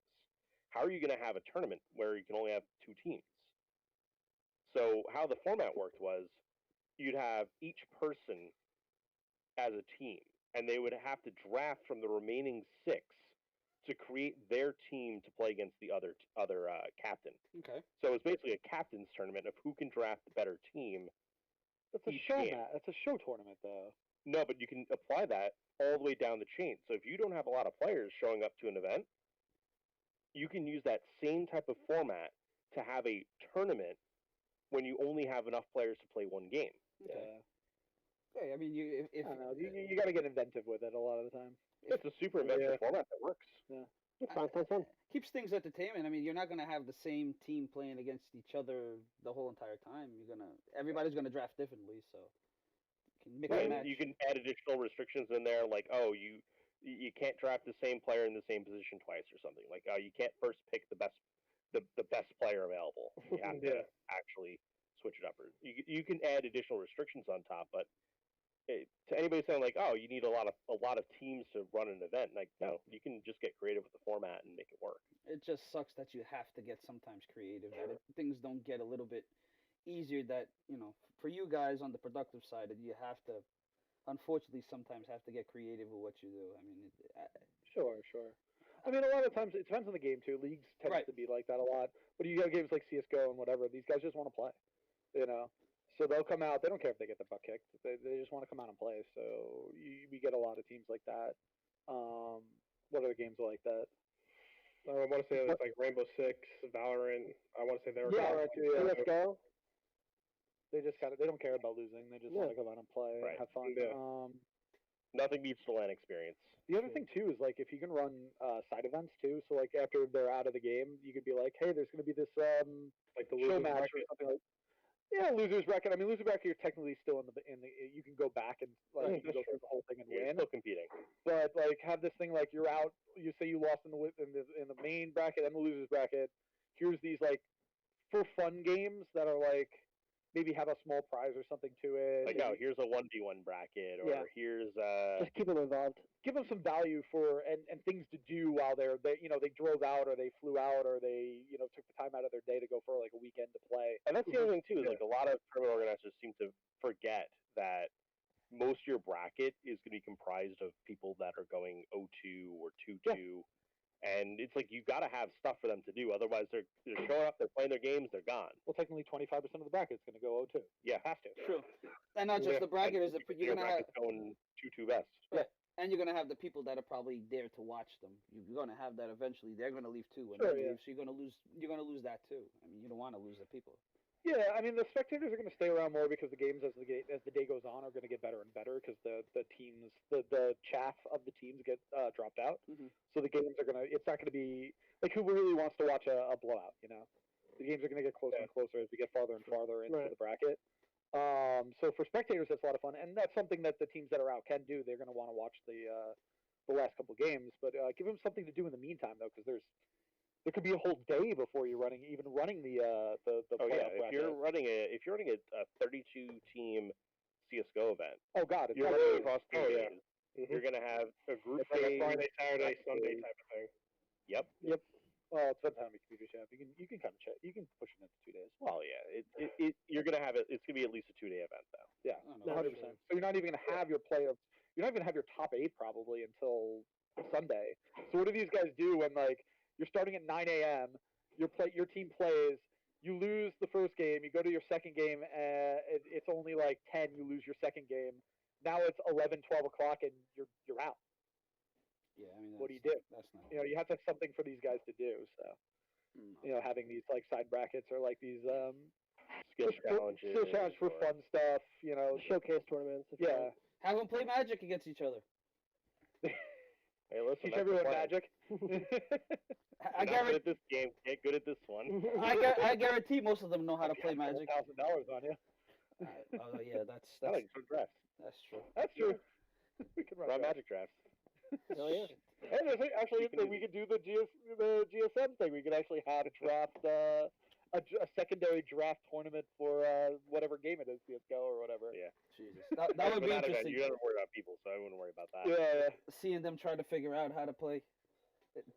E: How are you going to have a tournament where you can only have 2 teams? So how the format worked was you'd have each person as a team, and they would have to draft from the remaining 6 to create their team to play against the other captain.
A: Okay.
E: So it's basically a captain's tournament of who can draft the better team.
C: That's a
E: each
C: show
E: game.
C: That's a show tournament, though.
E: No, but you can apply that all the way down the chain. So if you don't have a lot of players showing up to an event, you can use that same type of format to have a tournament when you only have enough players to play one game.
A: Okay. Okay. I mean, if
C: I don't know. You got to get inventive with it a lot of the time.
E: It's a super inventive format that works.
C: Yeah.
D: It's fun. Sounds fun.
A: keeps things entertainment. I mean, you're not gonna have the same team playing against each other the whole entire time. Everybody's gonna draft differently, so you can mix and
E: And
A: match.
E: you can add additional restrictions in there, like you can't draft the same player in the same position twice or something. Like you can't first pick the best player available. You have to actually switch it up. Or you can add additional restrictions on top, but to anybody saying like, oh, you need a lot of teams to run an event, like no, you can just get creative with the format and make it work.
A: It just sucks that you have to get sometimes creative. Things don't get a little bit easier. That for you guys on the productive side, that you have to, unfortunately, sometimes have to get creative with what you do. I mean,
C: Sure. I mean, a lot of times it depends on the game too. Leagues tends to be like that a lot. But you got games like CS:GO and whatever. These guys just want to play, So they'll come out. They don't care if they get their butt kicked. They just want to come out and play. So we get a lot of teams like that. What other games are like that?
B: I want to say it's like Rainbow Six, Valorant. I want to say they're
C: Valorant too. Yeah.
D: Let's go.
C: They just they don't care about losing. They just want to come out and play, and have fun.
B: Yeah.
E: Nothing beats the LAN experience.
C: The other thing too is like if you can run side events too. So like after they're out of the game, you could be like, hey, there's going to be this
B: like the
C: show
B: losers
C: match
B: bracket.
C: or something like. Yeah, losers bracket. I mean, losers bracket. You're technically still in the. You can go back and you can go through the whole thing and
E: You're
C: win.
E: still competing.
C: But like have this thing like you're out. You say you lost in the main bracket and the losers bracket. Here's these like for fun games that are like maybe have a small prize or something to it.
E: Like, here's a 1v1 bracket, or here's
D: Just keep them involved.
C: Give them some value for and things to do while they drove out or they flew out or they took the time out of their day to go for like a weekend to play.
E: And that's the other thing too, is like a lot of tournament organizers seem to forget that most of your bracket is going to be comprised of people that are going 0-2 or 2-2. And it's like you've got to have stuff for them to do. Otherwise, they're showing up, they're playing their games, they're gone.
C: Well, technically, 25% of the bracket is going to go 0-2.
E: Yeah,
C: Have to.
A: True. And not just the bracket is you're gonna have
E: going 2-2 best.
A: right. And you're gonna have the people that are probably there to watch them. You're gonna have that eventually. They're gonna leave too when they leave, so you're gonna lose that too. I mean, you don't want to lose the people.
C: Yeah, I mean the spectators are going to stay around more because the games as the day goes on are going to get better and better because the teams the chaff of the teams get dropped out.
A: Mm-hmm.
C: So the games are it's not going to be like who really wants to watch a blowout, The games are going to get closer and closer as we get farther and farther into the bracket. So for spectators that's a lot of fun, and that's something that the teams that are out can do. They're going to want to watch the last couple of games, but give them something to do in the meantime though, because there could be a whole day before you're running the playoff bracket.
E: If you're running a 32 team CS:GO event.
C: Oh God,
E: You're running across 2 days. You're gonna have a group
B: It's like a
E: phase,
B: Friday, Saturday, Sunday type of thing.
E: Yep.
C: Well, it depends on how many computers you have. You can kind of check. You can push it into 2 days.
E: Well, yeah. You're gonna have it. It's gonna be at least a 2-day event though.
C: Yeah,
A: I don't know,
C: 100%. So you're not even gonna have your playoffs. You're not even gonna have your top 8 probably until Sunday. So what do these guys do when like you're starting at 9 a.m. Your team plays. You lose the first game. You go to your second game. It's only like 10. You lose your second game. Now it's 11, 12 o'clock, and you're out.
A: Yeah, I mean,
C: What do you do?
A: That's not.
C: You have to have something for these guys to do. So having these like side brackets or like these
E: Skill challenges.
C: skill challenge for fun stuff.
D: Showcase tournaments.
C: Yeah.
A: Have them play Magic against each other.
E: Hey, listen.
C: Teach
E: that's
C: everyone
E: the plan.
C: magic.
A: I
E: You're not good
A: guarantee.
E: at this game. Get good at this one.
A: I guarantee most of them know how to play Magic.
C: $1,000 on you.
A: Oh yeah, that's
E: No, you can draft.
A: that's true.
C: That's true. We can
E: Run magic drafts.
D: Hell yeah.
C: And actually, we could do the GSM thing. We could actually have a draft a secondary draft tournament for whatever game it is, CS:GO or whatever.
E: Yeah.
A: Jesus, that would be interesting.
E: You never worry about people, so I wouldn't worry about that.
C: Yeah.
A: Seeing them try to figure out how to play.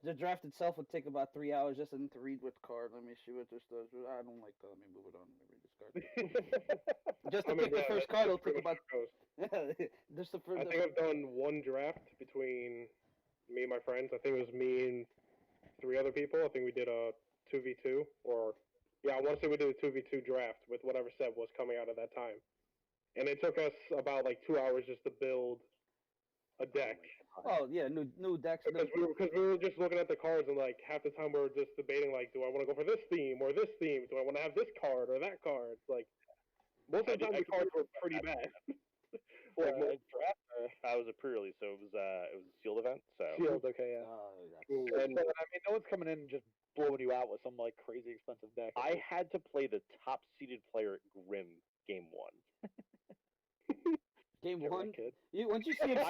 A: The draft itself would take about 3 hours just to read what card. Let me see what this does. I don't like that. Let me move it on. Let me read this card. Just to pick the first card, it'll take about. Just the first.
B: I think I've done one draft between me and my friends. I think it was me and 3 other people. I think we did a 2v2, or yeah, I want to say we did a 2v2 draft with whatever set was coming out at that time, and it took us about like 2 hours just to build a deck.
A: Oh yeah, new decks.
B: Because we were just looking at the cards, and like half the time we were just debating like, do I want to go for this theme or this theme? Do I want to have this card or that card? It's like most of the time the cards were pretty bad.
C: Like draft.
E: I was a pre-release, so it was a sealed event. So
C: Sealed, okay, yeah.
A: That's-
C: But, I mean, no one's coming in and just blowing you out with some like crazy expensive deck.
E: I had to play the top seeded player at Grim game 1.
A: Game
C: Get
A: one.
C: right, kid.
A: Once you see it,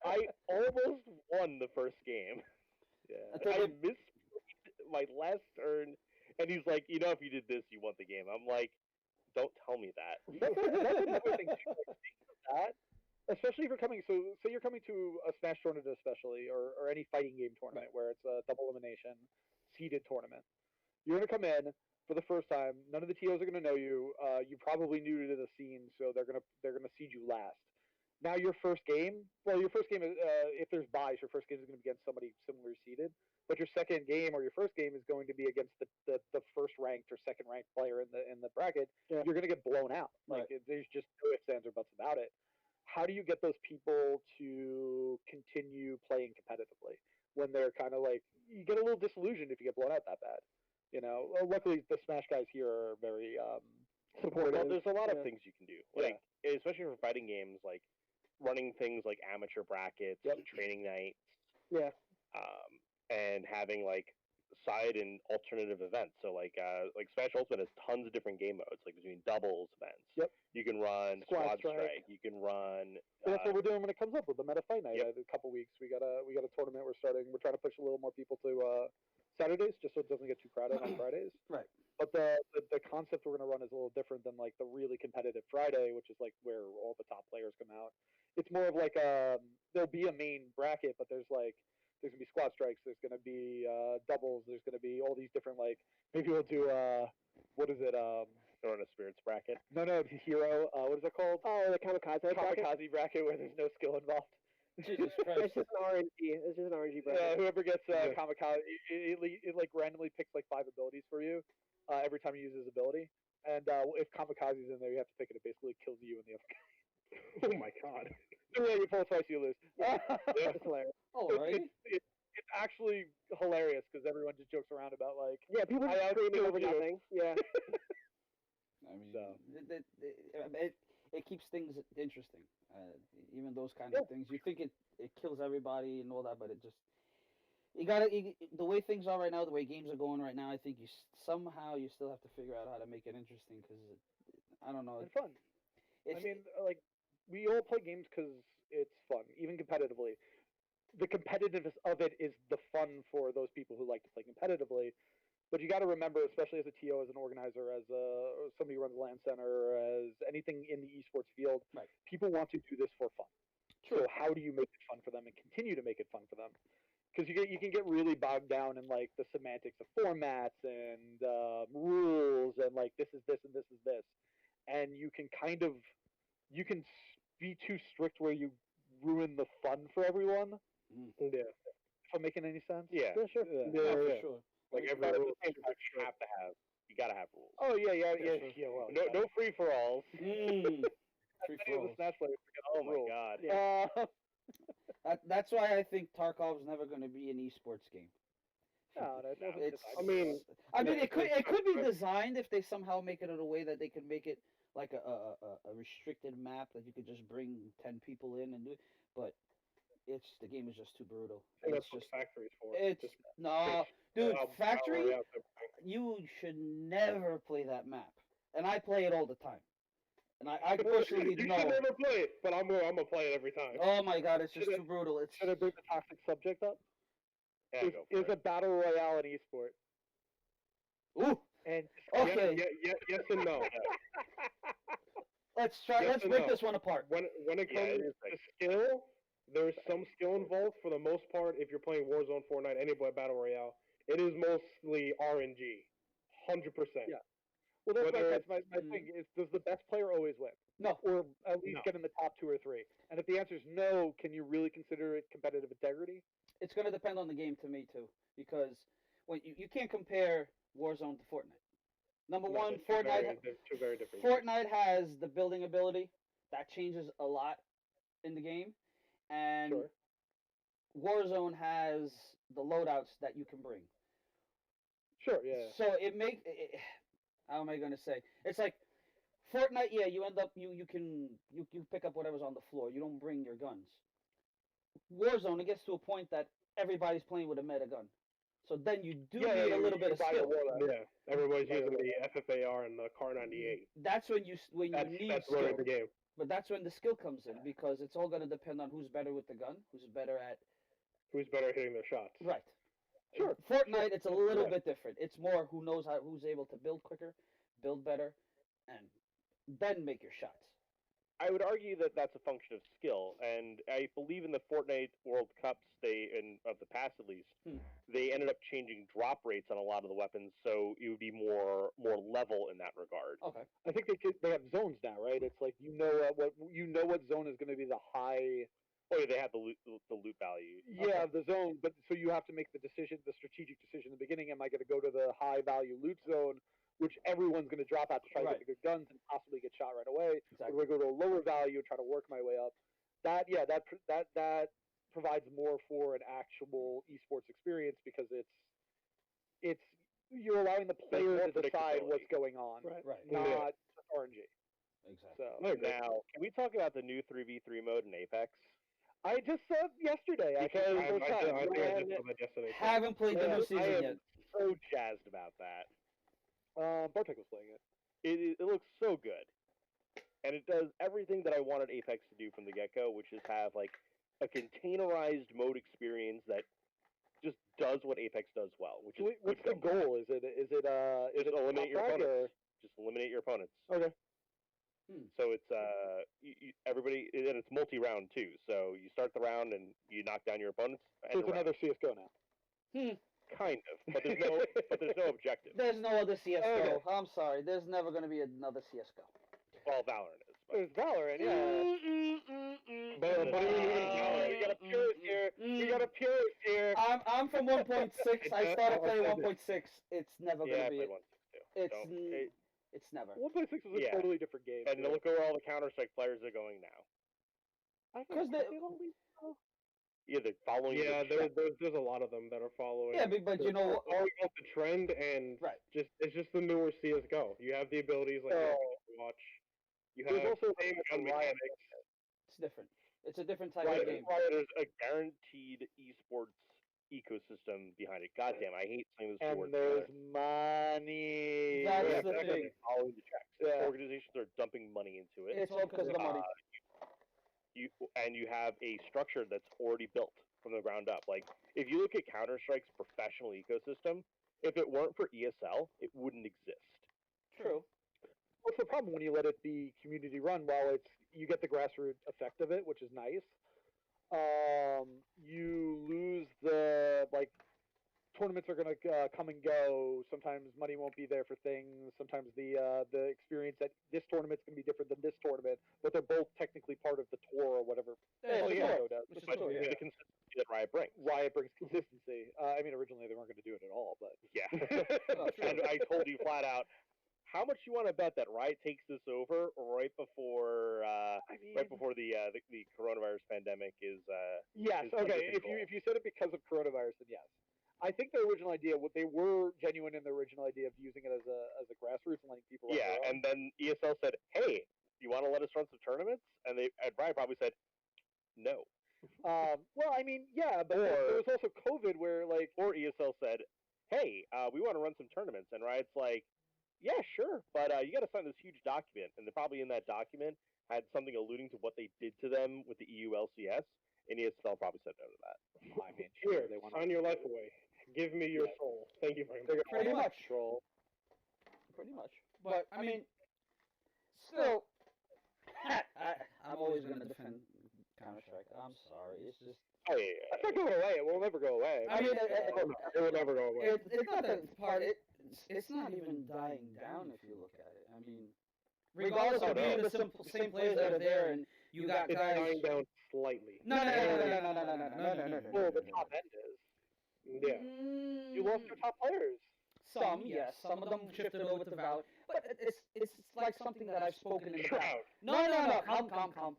E: I almost won the first game.
C: Yeah.
E: I missed my last turn, and he's like, if you did this, you won the game. I'm like, don't tell me that.
C: That's another thing too. Like, speaking of that, especially if you're coming, so say you're coming to a Smash tournament, especially, or any fighting game tournament where it's a double elimination seeded tournament. You're gonna come in for the first time. None of the TOs are gonna know you. You're probably new to the scene, so they're gonna seed you last. Now your first game, is, if there's buys, your first game is going to be against somebody similarly seeded. But your second game or your first game is going to be against the first ranked or second ranked player in the bracket.
D: Yeah.
C: You're going to get blown out. Like there's just no ifs, ands, or buts about it. How do you get those people to continue playing competitively when they're kind of like, you get a little disillusioned if you get blown out that bad? Well, luckily the Smash guys here are very supportive.
E: Well, there's a lot of things you can do,
C: Yeah.
E: especially for fighting games, like running things like amateur brackets, training nights, and having like side and alternative events. So like Smash Ultimate has tons of different game modes, like between doubles events.
C: Yep.
E: You can run
C: Squad
E: Squad
C: Strike.
E: You can run.
C: So that's what we're doing when it comes up with the Meta Fight Night.
E: Yep.
C: In a couple weeks, we got a tournament we're starting. We're trying to push a little more people to Saturdays, just so it doesn't get too crowded on Fridays.
A: Right.
C: But the concept we're going to run is a little different than like the really competitive Friday, which is like where all the top players come out. It's more of like there'll be a main bracket, but there's going to be squad strikes, there's going to be doubles, there's going to be all these different maybe we'll do what is it?
E: Throw in a spirits bracket.
C: No, hero. What is it called?
D: Oh, the kamikaze bracket.
C: Kamikaze bracket where there's no skill involved.
A: Jesus
D: It's
A: Christ.
D: just an RNG. It's just an RNG bracket.
C: Whoever gets kamikaze, it like randomly picks like 5 abilities for you every time you use his ability. And if kamikaze's in there, you have to pick it. It basically kills you and the other guy.
B: Oh my god.
C: Yeah, you pull twice, you lose.
D: That's hilarious.
A: Alrighty.
C: It's actually hilarious because everyone just jokes around about like,
D: Yeah, people
C: I
D: just screaming over
C: outkilled you.
D: nothing. Yeah.
A: I mean,
C: So.
A: it keeps things interesting. Even those kind of things. You think it kills everybody and all that, but it just the way things are right now, the way games are going right now. I think you somehow you still have to figure out how to make it interesting because I don't know.
C: It's fun. I mean, like we all play games because it's fun, even competitively. The competitiveness of it is the fun for those people who like to play competitively. But you got to remember, especially as a TO, as an organizer, as somebody who runs a LAN center, as anything in the esports field, people want to do this for fun. True. So how do you make it fun for them and continue to make it fun for them? Because you can get really bogged down in like the semantics of formats and rules and like this is this and this is this, and you can be too strict where you ruin the fun for everyone.
B: Yeah.
C: If I'm making any sense?
E: Yeah.
C: Sure.
A: Yeah, for sure.
E: Like every rule you gotta have rules.
C: Oh yeah. Well,
E: No free for alls.
A: Free
C: Many of the Smash players forget all
E: Oh my
C: rules.
E: god.
C: Yeah.
A: That's why I think Tarkov's never going to be an esports game.
C: No,
A: It's.
B: I mean,
A: it could be designed if they somehow make it in a way that they can make it like a restricted map that you could just bring 10 people in and do. But the game is just too brutal.
B: that's
A: It's
B: what
A: just
B: Factory's for.
A: no, dude.
B: How
A: Factory,
B: power out
A: you should never play that map, and I play it all the time. And I personally
B: you
A: know.
B: should never play it, but I'm gonna play it every time.
A: Oh my god, it's just too brutal. It's
C: Should I bring the toxic subject up?
E: Yeah, go for
C: Is
E: it.
C: a battle royale an esport?
A: ooh.
C: And
A: Okay,
B: yes and no.
A: let's try.
B: Yes
A: Let's
B: and
A: break
B: no.
A: this one apart.
B: When it
E: Yeah,
B: comes
E: it is
B: to skill, there's some skill involved. For the most part, if you're playing Warzone, Fortnite, any battle royale, it is mostly RNG, 100%.
C: Yeah. Well, that's
B: Whether
C: my thing. Is does the best player always win?
A: No.
C: Or at least
B: No.
C: get in the top 2 or 3? And if the answer is no, can you really consider it competitive integrity?
A: It's going to depend on the game to me too, because when you can't compare Warzone to Fortnite. Number
B: No,
A: one,
B: they're
A: Fortnite.
B: two very different.
A: Fortnite has the building ability that changes a lot in the game, and
C: Sure.
A: Warzone has the loadouts that you can bring.
C: Sure. Yeah.
A: So how am I going to say? It's like Fortnite. Yeah, you end up you pick up whatever's on the floor. You don't bring your guns. Warzone, it gets to a point that everybody's playing with a meta gun. So then you do need a little bit of skill.
B: Yeah, everybody's using the FFAR and the Car 98.
A: That's when you need
B: That's
A: skill.
B: running the game.
A: But that's when the skill comes in, because it's all going to depend on who's better with the gun, who's better at.
B: Who's better at hitting their shots?
A: Right.
C: Sure.
A: Fortnite, it's a little bit different. It's more who's able to build quicker, build better, and then make your shots.
E: I would argue that that's a function of skill, and I believe in the Fortnite World Cups, of the past at least, they ended up changing drop rates on a lot of the weapons, so it would be more level in that regard.
A: Okay.
C: I think they have zones now, right? It's like what zone is going to be the high.
E: Oh, yeah, they have the loot value.
C: Yeah, the zone, but so you have to make the strategic decision in the beginning. Am I going to go to the high value loot zone, which everyone's going to drop out to try to get the good guns and possibly get shot right away?
A: Exactly.
C: Or do I go to a lower value and try to work my way up? That provides more for an actual esports experience, because it's you're allowing the player to decide what's going on,
A: Right.
C: not RNG.
A: Exactly.
C: So
E: Now, can we talk about the new 3v3 mode in Apex?
C: I just saw it yesterday.
B: I think I just saw that yesterday.
A: Haven't played the new
E: I
A: season
E: am
A: yet.
E: so jazzed about that.
C: Bartek was playing it.
E: It looks so good, and it does everything that I wanted Apex to do from the get-go, which is have like a containerized mode experience that just does what Apex does well. Which is
C: What's the goal? Is it
E: eliminate your opponents? Just eliminate your opponents.
C: Okay.
E: So it's everybody, and it's multi-round too. So you start the round and you knock down your opponents.
C: So it's another CS:GO now.
E: Kind of, but there's no objective.
A: There's no other CS:GO. I'm sorry. There's never going to be another CS:GO.
E: Well, Valorant is. But
C: There's Valorant, yeah. But we got a purist here. We got a purist here.
A: I'm from 1.6. I started playing 1.6. It's never going
E: yeah, I
A: to be.
E: played 1.6 too.
A: It's never.
C: 1.6 was a totally different game.
E: And look at where all the Counter-Strike players are going now.
A: Because
E: Yeah, they're following.
B: Yeah, there's a lot of them that are following.
A: Yeah, but you know,
B: following up the trend, and it's just the newer CS:GO. You have the abilities like watch. You have
C: also
B: same gun mechanics.
A: It's different. It's a different type of game.
E: There's a guaranteed esports ecosystem behind it. Goddamn, I hate saying this word.
C: And there's money.
A: That's the thing.
E: Following the checks.
C: Yeah.
E: Organizations are dumping money into it.
A: It's all because of the money.
E: You have a structure that's already built from the ground up. Like, if you look at Counter-Strike's professional ecosystem, if it weren't for ESL, it wouldn't exist.
A: True.
C: What's the problem when you let it be community run? While you get the grassroots effect of it, which is nice, you lose the tournaments are going to come and go. Sometimes money won't be there for things. Sometimes the experience at this tournament's going to be different than this tournament, but they're both technically part of the tour or whatever.
E: The consistency that Riot brings.
C: Riot brings consistency. I mean, originally they weren't going to do it at all, but
E: yeah. And I told you flat out, how much you want to bet that Riot takes this over right before the coronavirus pandemic is?
C: Yes. Okay. If you said it because of coronavirus, then yes. I think their original idea, they were genuine in their original idea of using it as a grassroots and letting people.
E: Yeah, and then ESL said, "Hey, you want to let us run some tournaments?" And Riot probably said, "No."
C: Well, I mean, yeah, but there was also COVID where
E: or ESL said, "Hey, we want to run some tournaments," and Riot's like, "Yeah, sure, but you got to sign this huge document," and they're probably in that document had something alluding to what they did to them with the EU LCS, and ESL probably said no to that.
C: I mean, sure, they want
B: sign your life away. Give me your soul. Thank you very much.
A: Pretty much.
C: Troll.
A: pretty much. But I mean, still, I'm always gonna defend Counter-Strike. I'm sorry. It's just.
E: Oh yeah.
C: It's not going away. It will never go away.
A: I mean,
B: It will never go away.
A: it's not that part. It's not even dying down if you look at it. I mean, regardless of being the same players that are there, and you got
B: It's
A: guys.
B: dying down slightly.
A: No.
C: Well, the top end is.
B: Yeah.
C: You lost your top players.
A: Some, yes. Some of them shifted over to Valor. But it's like something that I've spoken in the past.
B: Shroud.
A: No. Calm down.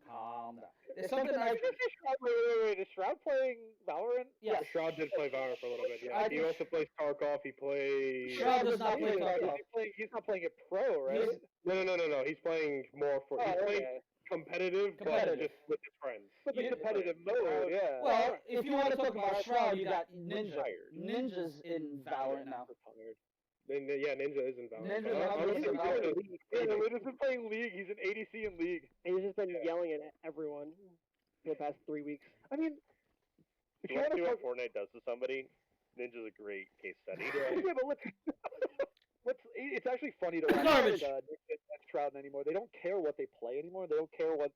A: It's something
C: Wait, is Shroud playing Valorant?
A: Yes.
B: Shroud did play Valorant for a little bit. Yeah.
A: I
B: He
A: think-
B: also plays Tarkov. He plays.
A: Shroud does not play
C: He's
A: Tarkov.
C: he's not playing it pro, right?
A: He's-
B: No. He's playing more for. He's playing competitive, but
A: Competitive.
B: just with his friends.
C: With the
A: Yeah.
C: competitive mode, yeah.
A: Well, if you want to talk about Shroud, you got Ninja.
E: Retired.
A: Ninja's in Valorant now.
B: Then yeah, Ninja is in Valorant.
A: Ninja's
B: I
A: obviously
B: was
A: in Valorant.
C: Yeah, Luda's been playing League. He's an ADC in League.
D: And he's just been yelling at everyone for the past 3 weeks.
C: I mean, if
E: If
C: you
E: you
C: want
E: want to
C: to
E: see
C: talk,
E: what Fortnite does to somebody, Ninja's a great case study.
C: yeah, but it's actually funny to watch
A: Garbage.
C: Shroud anymore. They don't care what they play anymore. They don't care what.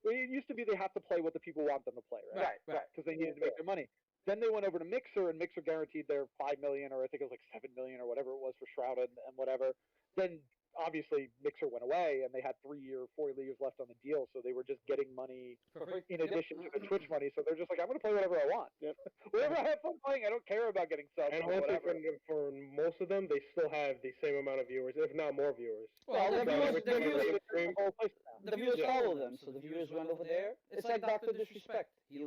C: Well, it used to be they have to play what the people want them to play, right?
A: Right.
C: Because they needed to make their money. Then they went over to Mixer, and Mixer guaranteed their 5 million, or I think it was like 7 million, or whatever it was for Shroud and whatever. Then obviously Mixer went away, and they had 3 or 4 years left on the deal, so they were just getting money
A: For free.
C: in addition to the Twitch money. So they're just like, I'm going to play whatever I want. Whatever I have fun playing, I don't care about getting subs
B: And
C: or
B: also
C: whatever.
B: for most of them, they still have the same amount of viewers, if not more viewers.
A: Well, the
B: Right.
A: viewers, the viewers follow them, so the viewers went over there. It's like Dr. Disrespect. He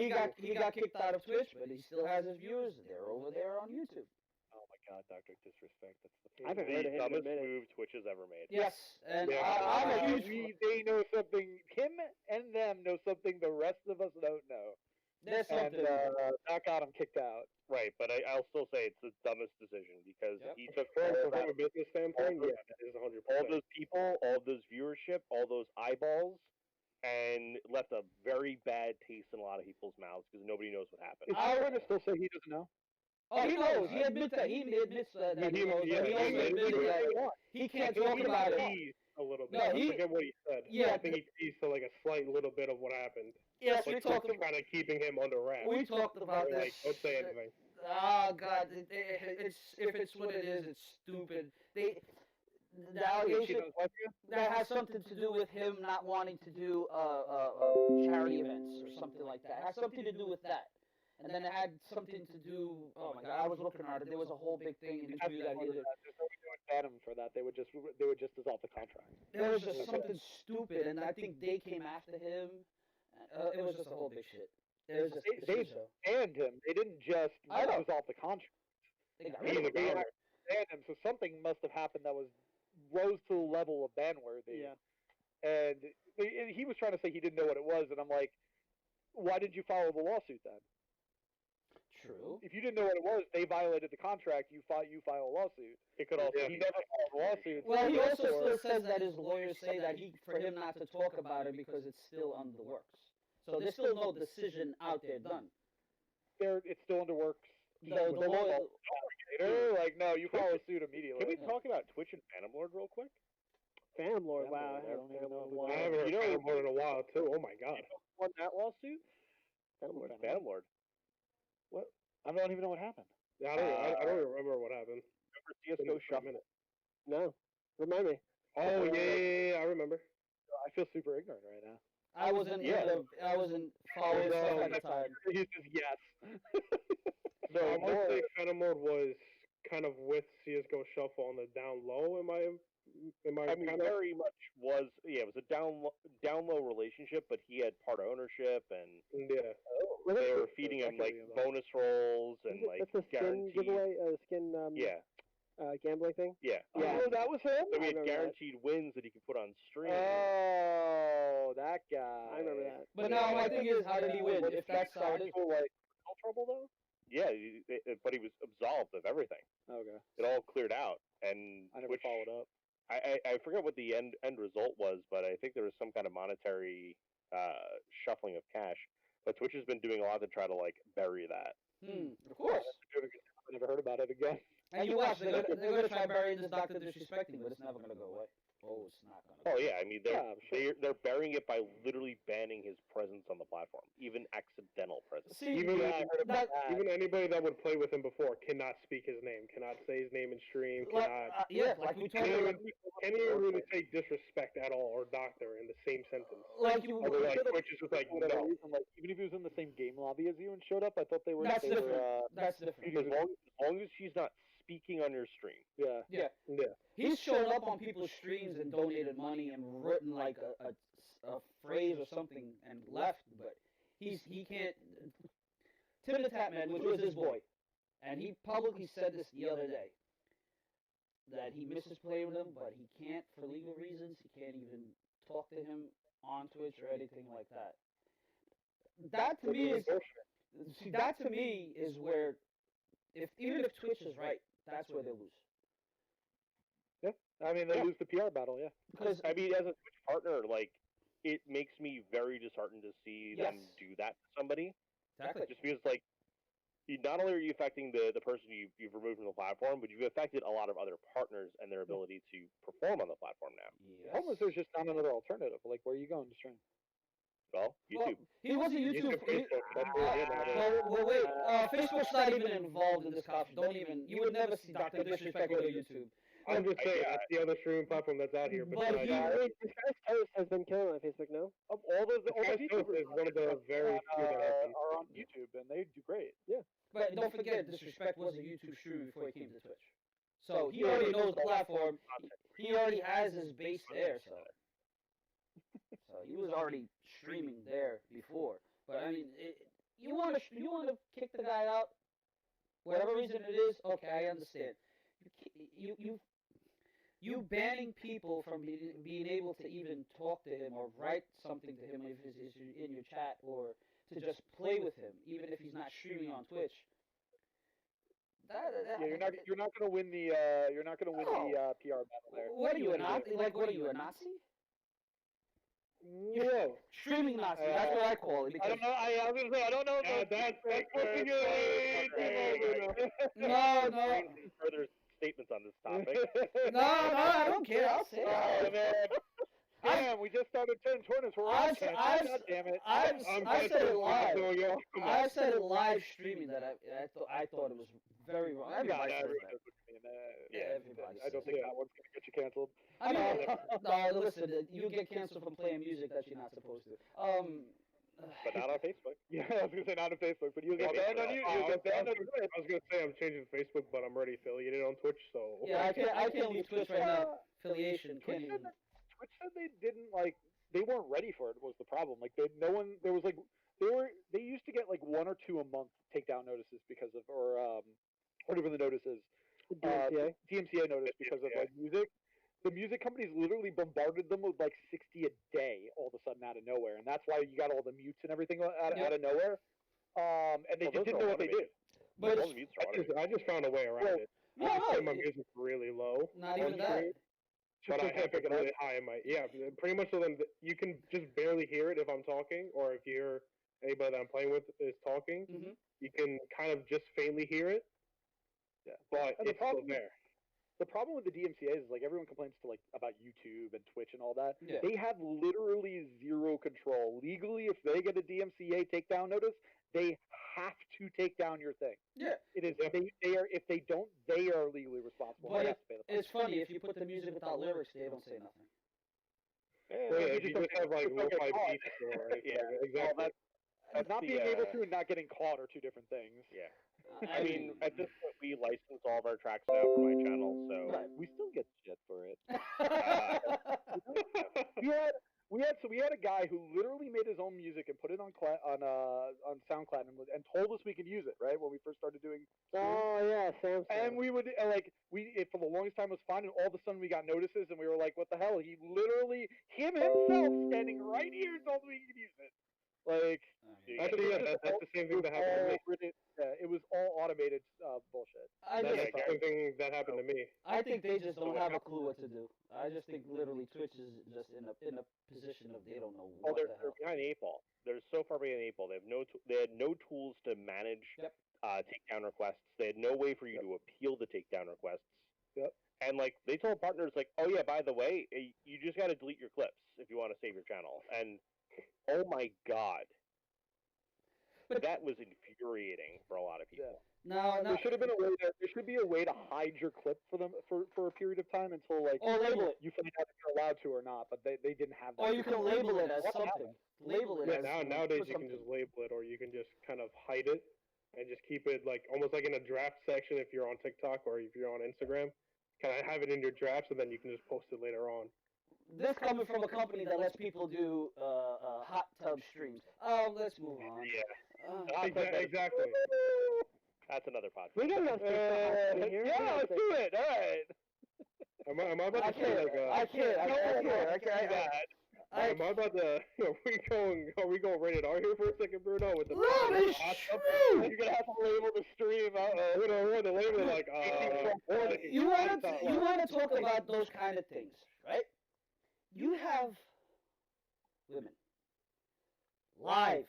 A: got kicked out of Twitch, but he still has his viewers. They're over there on YouTube.
C: Oh my God, Dr. Disrespect. That's the
D: I haven't heard of
E: The
D: him in a
E: dumbest
D: minute.
E: move Twitch has ever made.
A: Yes, and
B: Yeah.
A: I'm a huge.
C: They know something. Him and them know something the rest of us don't know.
A: There's
C: And
A: something.
C: that got him kicked out.
E: Right, but I'll still say it's the dumbest decision because
A: Yep.
E: he took
B: From
E: all that,
B: a business standpoint, yeah, that is 100%.
E: all those people, all those viewership, all those eyeballs, and left a very bad taste in a lot of people's mouths because nobody knows what happened.
C: Is he going to still say he doesn't know?
A: Oh, he knows. He admits that. He admits that he knows.
B: yeah,
A: But he also
B: he
A: admitted
B: admitted
A: that he can't
B: He
A: talk about it.
B: teased a little bit.
A: No,
B: I
A: he-
B: forget what he said.
A: Yeah.
B: I think he teased to like a slight little bit of what happened.
A: Yes, we
B: Like,
A: talked about.
B: kind of keeping him under wraps.
A: We talked about
B: Like,
A: this.
B: don't say anything.
A: Oh God, it's if it's what it is, it's stupid. The allegation that has something to do with him not wanting to do charity events or something like that. It has something to do with that. And then it had something to do. Oh my God, I was looking at it. There was a whole big thing in the interview that he did.
C: There's no way they would ban him for that. They would just dissolve the contract.
A: There was just something stupid, and I think they came after him. It was just a whole big shit. It was just a
C: They
A: shit show.
C: banned him. They didn't just
A: I know.
C: dissolve the contract.
A: They got
B: He
A: rid of
B: was
A: him.
B: a
C: Banned him. So something must have happened that rose to the level of ban worthy.
D: Yeah.
C: And he was trying to say he didn't know what it was, and I'm like, why did you follow the lawsuit then?
A: True.
C: If you didn't know what it was, they violated the contract. You file a lawsuit.
E: It could also
C: He never filed a lawsuit.
A: Well, he also still says that his lawyers say that for him not to talk about it because it's still under the works. So there's still no decision out there done.
C: It's still under works.
A: The lawyer.
C: Like, no, you file a suit immediately.
E: Can we talk about Twitch and Phantom Lord real quick?
D: Phantom Lord,
C: Phantom
D: wow.
C: Lord, I don't even know who
B: I
C: that
B: haven't heard
E: You know-
B: Phantom Lord in a while too. Oh my god.
E: Won that lawsuit?
D: Phantom Lord.
E: Phantom Lord.
C: I don't even know what happened.
B: Yeah, I don't remember what happened.
E: Remember CS:GO Shuffle?
D: No. Remind me.
B: Oh yeah, I remember.
C: I feel super ignorant right now.
A: I wasn't. I wasn't following stuff at the time.
C: He's just yes.
B: So I would say Phantom Lord was kind of with CS:GO Shuffle on the down low. Am I
E: I mean,
B: kind of?
E: very much was. Yeah, it was a down low relationship, but he had part ownership, and
B: Yeah.
E: they were feeding him like bonus rolls and like
D: That's the skin
E: guaranteed.
D: giveaway, skin
E: Yeah,
D: gambling thing.
E: yeah.
D: Yeah.
C: Oh, that was him?
E: So we
D: I
E: had
D: remember that.
E: guaranteed wins that he could put on stream.
C: Oh, that guy.
D: I remember that.
A: But now my thing is, how did he win? If that's how it is.
C: Actual, like, criminal trouble though?
E: Yeah, but he was absolved of everything.
C: Okay.
E: It all cleared out, and
C: I never
E: Twitch,
C: followed up.
E: I forget what the end result was, but I think there was some kind of monetary shuffling of cash. But Twitch has been doing a lot to try to like bury that.
A: Of course.
C: I never heard about it again.
A: And you watch, they're gonna try burying this Doctor disrespecting, but it's never gonna go away. Oh, it's not gonna.
E: Oh yeah, I mean they're burying it by literally banning his presence on the platform, even accidental presence.
A: See,
B: Even
A: that,
B: even anybody that would play with him before cannot speak his name, cannot say his name in stream,
A: like,
B: cannot.
A: like we talked
B: Can't
A: about.
B: even really say disrespect at all or doctor in the same sentence.
A: Like you,
B: Like Twitch is just like
C: For whatever
B: no.
C: reason, like even if he was in the same game lobby as you and showed up, I thought they were.
A: that's
C: they
A: different.
C: Were,
A: That's different.
E: As long as she's not speaking on your stream.
C: yeah.
A: Yeah.
B: Yeah.
A: He's shown up on people's streams and donated money and written like a phrase or something and left, but he can't. Tim the Tatman, which was his boy, and he publicly said this the other day that he misses playing with him, but he can't for legal reasons. He can't even talk to him on Twitch or anything like that. That to me is where even if Twitch is right, that's where they lose.
C: I mean, they lose the PR battle, yeah.
A: Because
E: I mean, as a Twitch partner, like it makes me very disheartened to see them
A: Yes.
E: do that to somebody.
A: exactly.
E: Just because, like, not only are you affecting the person you've removed from the platform, but you've affected a lot of other partners and their ability to perform on the platform now.
C: The problem is there's just not another alternative. Like, where are you going to stream?
E: Well, YouTube.
A: Well, he was a YouTube.
B: Facebook, that's where it is nowadays.
A: Well, wait. Facebook's not even involved in this conference. Don't even. You would never see Dr. Disrespect go to YouTube.
B: I'm just saying that's the other streaming platform that's out here.
A: But
B: Besides,
A: he-
D: This guy's Toast has been killing on Facebook, no?
C: All those
B: Guy's Toast is one of the very few that have been.
C: are on YouTube, and they do great. Yeah.
A: But don't forget, Disrespect was a YouTube streamer before he came to Twitch. So he already knows the platform. He already has his base there. So he was already streaming there before. But I mean, you want to kick the guy out, whatever reason it is. Okay, I understand. You banning people from being able to even talk to him or write something to him if it's in your chat or to just play with him, even if he's not streaming on Twitch.
C: You're not going to win the PR battle there.
A: What are you, a Nazi? Like, what are you, a Nazi?
B: No.
A: Streaming Nazi. That's what I call it.
C: I don't know. I was going to say, I don't know.
B: That's
A: No.
E: Further statements on this topic.
A: No, I don't care. I'll say it.
C: Man. Damn, we just started 10 tournaments. We're on campus. God damn it.
A: I said it live.
B: Come on.
A: I said it live streaming that I thought it was very wrong. Everybody says that. Everybody
C: I don't
A: says
C: think that one's going to get you canceled.
A: I mean, no, listen, you get canceled from playing music that you're not supposed to.
E: But not on Facebook.
C: Yeah, I was going to say not on Facebook, but you get
E: Yeah,
C: banned on you.
B: I
C: You get banned on Twitch.
B: was gonna say I'm changing to Facebook, but I'm already affiliated on Twitch, so
A: Yeah, I can't leave Twitch right now. Affiliation can't even.
C: Twitch said they didn't they weren't ready for it. Was the problem? Like they used to get like 1 or 2 a month takedown notices because of or whatever the notice is. DMCA notice because of like music. The music companies literally bombarded them with like 60 a day all of a sudden out of nowhere, and that's why you got all the mutes and everything out of nowhere. And they just didn't know what they did.
A: But
E: All the mutes are automated.
B: I just found a way around it.
A: no,
B: My music's really low.
A: not even that.
B: But I have it really high in my pretty much so then you can just barely hear it if I'm talking, or if you hear anybody that I'm playing with is talking, you can kind of just faintly hear it.
C: Yeah,
B: but it's still there.
C: The problem with the DMCA is like everyone complains to like about YouTube and Twitch and all that.
A: Yeah.
C: They have literally zero control. Legally, if they get a DMCA takedown notice, they have to take down your thing.
A: Yeah.
C: It is they are if they don't, they are legally responsible.
A: But
C: They have to pay the fine.
A: it's funny, if you put the music without lyrics, they don't say nothing.
B: If you just have like lo-fi beats or exactly.
C: Not being able to and not getting caught are two different things.
E: Yeah. I mean, at this point, we license all of our tracks now for my channel, so
C: We still get shit for it.
A: Right.
C: We had a guy who literally made his own music and put it on SoundCloud and told us we could use it, right, when we first started doing streams.
D: Oh yeah, Samsung.
C: And we would for the longest time was fine, and all of a sudden we got notices, and we were like, "What the hell?" He literally himself standing right here told me he could use it. Like,
B: Actually, that's the same thing that happened to me.
C: It was all automated bullshit.
A: I
B: That's
A: just,
B: the same thing that happened to me.
A: I think they just don't have a clue what to do. I just think literally Twitch is just in a position of they don't know what
E: they're
A: the hell.
E: behind the 8 ball. They're so far behind the 8 ball. They have they had no tools to manage takedown requests. They had no way for you to appeal the takedown requests.
C: Yep.
E: And like they told partners, like, oh yeah, by the way, you just got to delete your clips if you want to save your channel. And oh my god,
A: But-
E: that was infuriating for a lot of people.
A: No,
C: There should have been a way. There should be a way to hide your clip for them for a period of time until like
A: Or label it.
C: you find out if you're allowed to or not. But they didn't have that.
A: Or you can label it as
C: What
A: something. Label it
B: Yeah,
A: as
B: nowadays
A: put
B: you can
A: something.
B: just label it, or you can just kind of hide it and just keep it like almost like in a draft section if you're on TikTok or if you're on Instagram. Kind of have it in your drafts, and then you can just post it later on.
A: This coming from a company that lets people do hot tub streams. Let's move on.
E: Yeah,
B: Exactly.
E: that's another podcast.
D: We got enough stuff here.
C: Yeah, let's do it. All right.
B: Am I about
A: I
B: to say
A: can't.
B: like
A: I can't.
B: am I about to? Are we going rated R here for a second, Bruno? With the
A: Love is true.
C: You're gonna have to label the stream.
B: We're gonna label it like warning.
A: You want to talk about those kind of things, right? You have women live,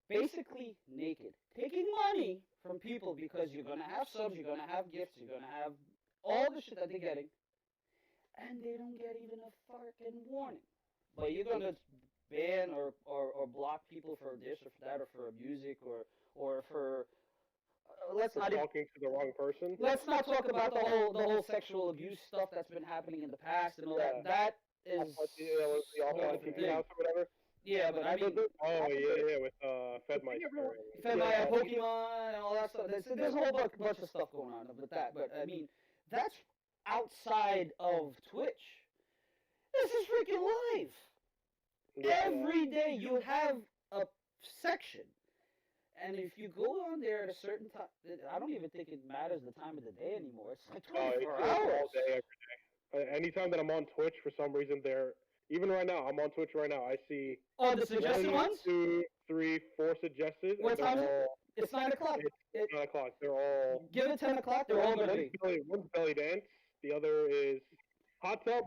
A: basically naked, taking money from people because you're gonna have subs, you're gonna have gifts, you're gonna have all the shit that they're getting, and they don't get even a fucking warning. But you're gonna ban or block people for this or for that or for music or for let's not even,
B: Talking to the wrong person.
A: let's not talk about the whole sexual abuse stuff that's been happening in the past and all that. That is
C: the
A: whole
C: TV
A: thing.
C: house or whatever.
A: Yeah, but I mean,
B: Oh yeah, with Fedmeister.
A: Fedmaya, Pokemon, and all that stuff. There's a whole bunch of stuff going on with that. But I mean, that's outside of Twitch. This is freaking live. Every day you have a section. And if you go on there at a certain time, I don't even think it matters the time of the day anymore. It's like 24
B: It's
A: hours.
B: all day, every day. Anytime that I'm on Twitch, for some reason, even right now, I'm on Twitch right now. I see
A: Oh, the suggested
B: 1,
A: ones?
B: 2, 3, 4 suggested.
A: What
B: and
A: time
B: they're
A: is it?
B: all-
A: It's 9 o'clock.
B: It's 9 o'clock. They're all.
A: Give it 10 o'clock, they're all going to be.
B: One's belly dance. The other is hot tub,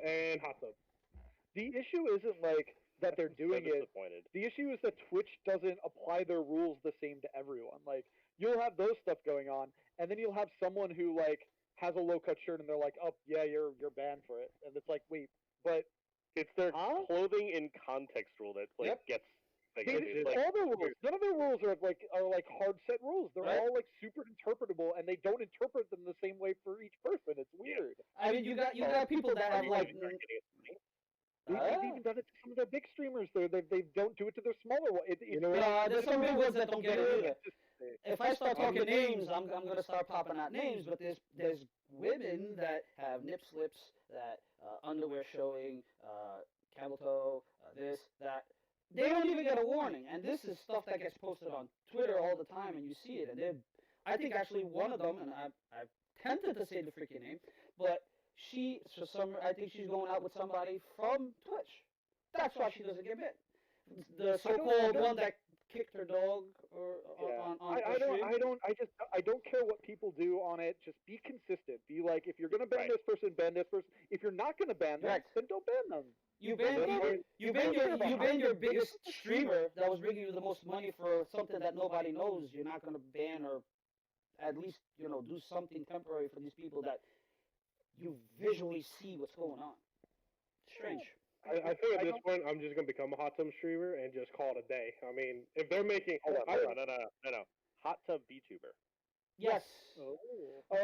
B: and hot tub.
C: The issue isn't like that they're doing
E: so
C: it.
E: disappointed.
C: The issue is that Twitch doesn't apply their rules the same to everyone. Like you'll have those stuff going on, and then you'll have someone who like has a low cut shirt, and they're like, "Oh yeah, you're banned for it," and it's like, wait, but
E: It's their clothing in context rule that like gets. Like, it's like,
C: all the rules, none of their rules are like hard set rules. They're
A: Right.
C: all like super interpretable, and they don't interpret them the same way for each person. It's weird.
A: I mean, you got people that have like.
C: They've even done it to some of their big streamers. They don't do it to their smaller ones.
A: There's some big ones that don't get it either. If I start talking names, I'm gonna start popping out names. But there's women that have nip slips, that underwear showing, camel toe, this, that. They don't even get a warning, and this is stuff that gets posted on Twitter all the time, and you see it. And I think actually one of them, and I'm tempted to say the freaking name, but I think she's going out with somebody from Twitch. That's why she doesn't get bit. The so-called one that kicked her dog on
C: I don't care what people do on it. Just be consistent. Be like, if you're gonna ban this person, ban this person. If you're not gonna ban them, then don't ban them.
A: You ban your biggest streamer that was bringing you the most money for something that nobody knows. You're not gonna ban or at least do something temporary for these people that you visually see what's going on. Strange.
B: I think at this point, I'm just gonna become a hot tub streamer and just call it a day. I mean, if they're making,
E: no, hot tub VTuber.
A: Yes.
C: Oh,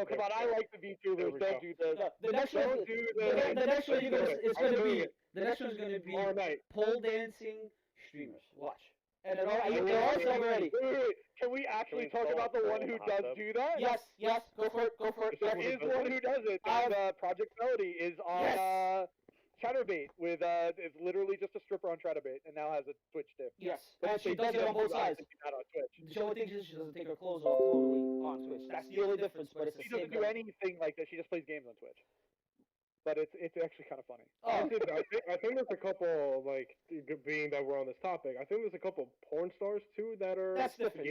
C: come on! I like the VTubers. Don't do this.
A: The next one. The next one is gonna be. The next one's gonna be
B: all night
A: pole dancing streamers. Watch. And they're all already.
C: Wait. Can we actually talk about the one who does do that?
A: Yes. Go for it.
C: There is one who does it. Project Melody is on Chatterbait with it's literally just a stripper on Chatterbait and now has a Twitch dip.
A: Yes, and she does it on both sides.
C: Not on Twitch.
A: The only thing is she doesn't take her clothes off totally on Twitch. That's the only difference, but it's the
C: She
A: same.
C: doesn't do anything like that. She just plays games on Twitch. But it's actually kind of funny.
B: I think there's a couple, like, being that we're on this topic, I think there's a couple porn stars too that are.
A: That's different.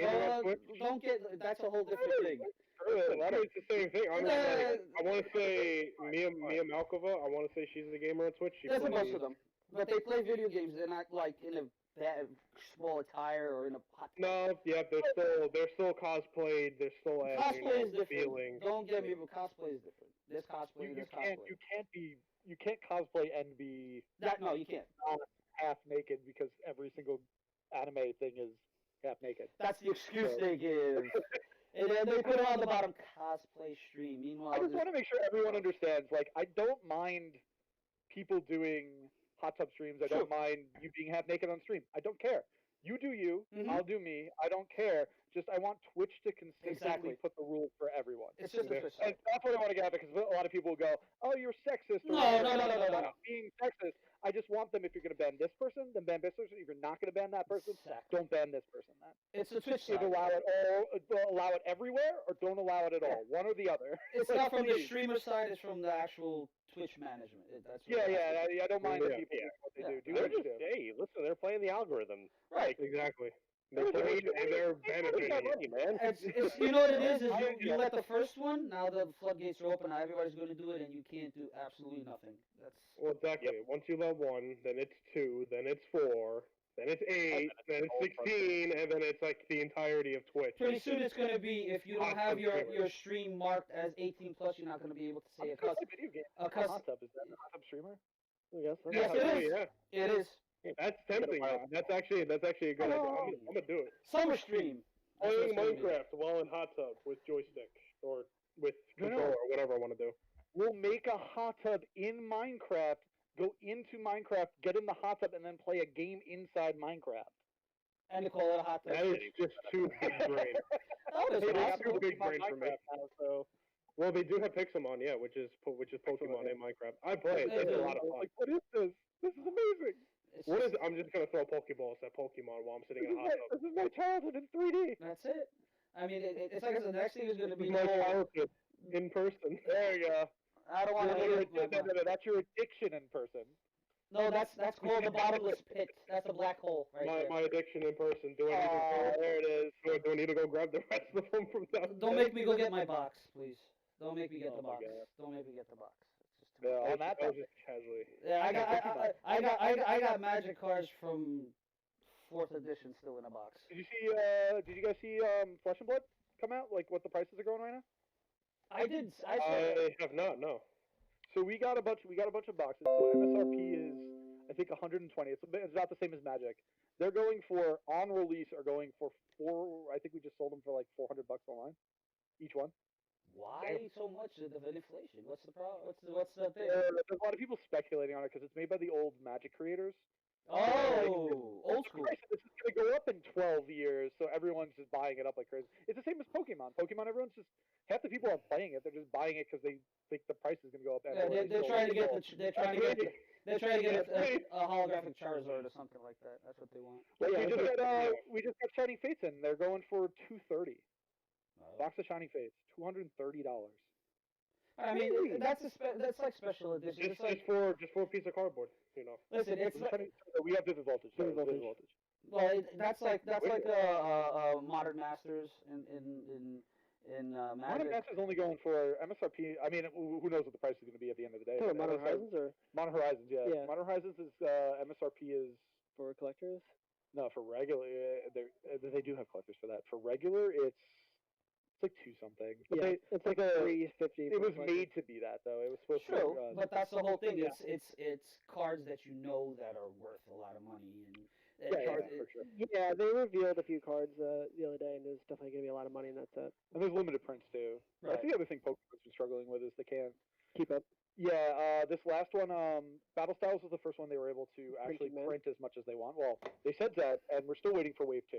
A: Don't get. That's a whole different thing.
B: It's the same thing. I want to say Mia Malkova. I want to say she's a gamer on Twitch.
A: There's a bunch of them. But they play video games. They're not like in a bad, small attire or in a hot.
B: No, yeah, they're still cosplayed. They're still
A: Cosplay is different.
B: feeling.
A: Don't get me, but cosplay is different. There's cosplay.
C: You
A: There's
C: can't
A: cosplay.
C: you can't cosplay and be
A: No, you can't.
C: half naked because every single anime thing is half naked.
A: That's the excuse they give. And then they put it on the bottom, cosplay stream. Meanwhile,
C: I just want to make sure everyone understands. Like, I don't mind people doing hot tub streams. I don't mind you being half naked on stream. I don't care. You do you. I'll do me. I don't care. Just I want Twitch to consistently put the rules for everyone.
A: It's just a
C: and that's what I want to get at, because a lot of people will go, "Oh, you're sexist."
A: No.
C: Being sexist. I just want them, if you're going to ban this person, then ban this person. If you're not going to ban that person,
A: Exactly.
C: don't ban this person. Then
A: It's a Twitch side.
C: either allow it everywhere, or don't allow it at all. One or the other.
A: It's not from the streamer side. It's from the actual Twitch management. That's what
C: I don't mind the people doing what they do. Do
E: They're
C: what you
E: just,
C: do.
E: hey, listen, they're playing the algorithm.
A: Right.
B: Exactly. They're benefiting.
E: Money, man.
A: It's you know what it is you let the first one. Now the floodgates are open. Now everybody's going to do it, and you can't do absolutely nothing. That's
B: Well, exactly. Once you let 1, then it's 2, then it's 4, then it's 8, then it's 16, and then it's like the entirety of Twitch.
A: pretty soon. It's going to be if you don't have your stream marked as 18 plus, you're not going to be able to say a cuss.
C: Video game.
A: A cuss.
C: Hot tub, is that a hot tub streamer?
D: Yes.
A: Yes, it is.
B: Yeah.
A: It is.
B: That's tempting. That's actually a good idea. I'm gonna do it.
A: Summer stream. That's
B: Playing
A: what it's gonna be.
B: Minecraft while in hot tub with joystick or with controller or whatever I want to do.
C: We'll make a hot tub in Minecraft, go into Minecraft, get in the hot tub, and then play a game inside Minecraft.
A: And they call it a hot tub.
B: That is just too big brain.
A: That is
B: It's
A: awesome.
B: too big brain for me.
C: Now, so
B: Well, they do have Pixelmon, yeah, which is Pokemon in Minecraft. I play it.
A: They
B: It's
A: do.
B: a lot of fun.
C: like, what is this? This is amazing.
B: What is? I'm just gonna throw Pokeballs at Pokemon while I'm sitting in a hot tub.
C: This is my childhood in 3D.
A: That's it. I mean, it's like I said, the next thing is going to be
B: My
A: the whole.
B: childhood in person.
C: There you go.
A: I don't want to make it.
C: No, that's your addiction in person.
A: No, that's called the bottomless pit. That's a black hole right there.
B: My addiction in person. Do I need to go?
C: There it is.
B: Do I need to go grab the rest of them from downstairs?
A: Don't make me go get my box, please. Don't make me get the
C: my
A: box.
C: God.
A: Don't make me get the box. It's just too
C: Yeah,
A: much.
C: on that
B: I was just casually.
A: Yeah, I got magic cards from 4th edition still in a box.
C: Did you guys see Flesh and Blood come out? Like what the prices are going right now?
A: I did. I saw
B: I have not. No.
C: So we got a bunch of boxes. So MSRP is I think 120. It's about the same as Magic. They're going for on release are going for I think we just sold them for like $400 online, each one.
A: Why so much of an inflation? What's the problem? What's the thing?
C: There's a lot of people speculating on it because it's made by the old Magic creators.
A: Oh, old school.
C: This is going to go up in 12 years, so everyone's just buying it up like crazy. It's the same as Pokemon. Pokemon, everyone's just half the people aren't playing it; they're just buying it because they think the price is going to go up.
A: Yeah, they're trying to get a holographic Charizard or something like that. That's what they want.
C: Well, we just got Shining Fates in. They're going for $230. Box of Shining Fates, $230.
A: I mean, that's like special edition. It's like
B: just for a piece of cardboard, you know.
A: listen, it's like,
C: We have Vivid Voltage. Vivid Voltage.
A: well, that's like Modern Masters in
C: Modern
A: Magic.
C: Masters only going for MSRP. I mean, who knows what the price is going to be at the end of the day?
D: Oh, Modern Horizons or
C: Modern Horizons, yeah.
D: Yeah.
C: Modern Horizons is MSRP is
D: for collectors?
C: no for regular. They do have collectors for that. For regular, it's like $2 something. But
D: Yeah, it's like a 350.
C: it was made to be that though. It was supposed
A: True,
C: to.
A: but that's the whole thing.
C: Yeah.
A: It's cards that you know that are worth a lot of money and
C: Yeah, for sure.
D: Yeah, they revealed a few cards the other day, and there's definitely going to be a lot of money in that set.
C: And there's limited prints too.
A: Right.
C: That's the other thing Pokemon's been struggling with is they can't
D: Keep up.
C: Yeah, this last one, Battle Styles was the first one they were able to actually print as much as they want. Well, they said that, and we're still waiting for Wave 2.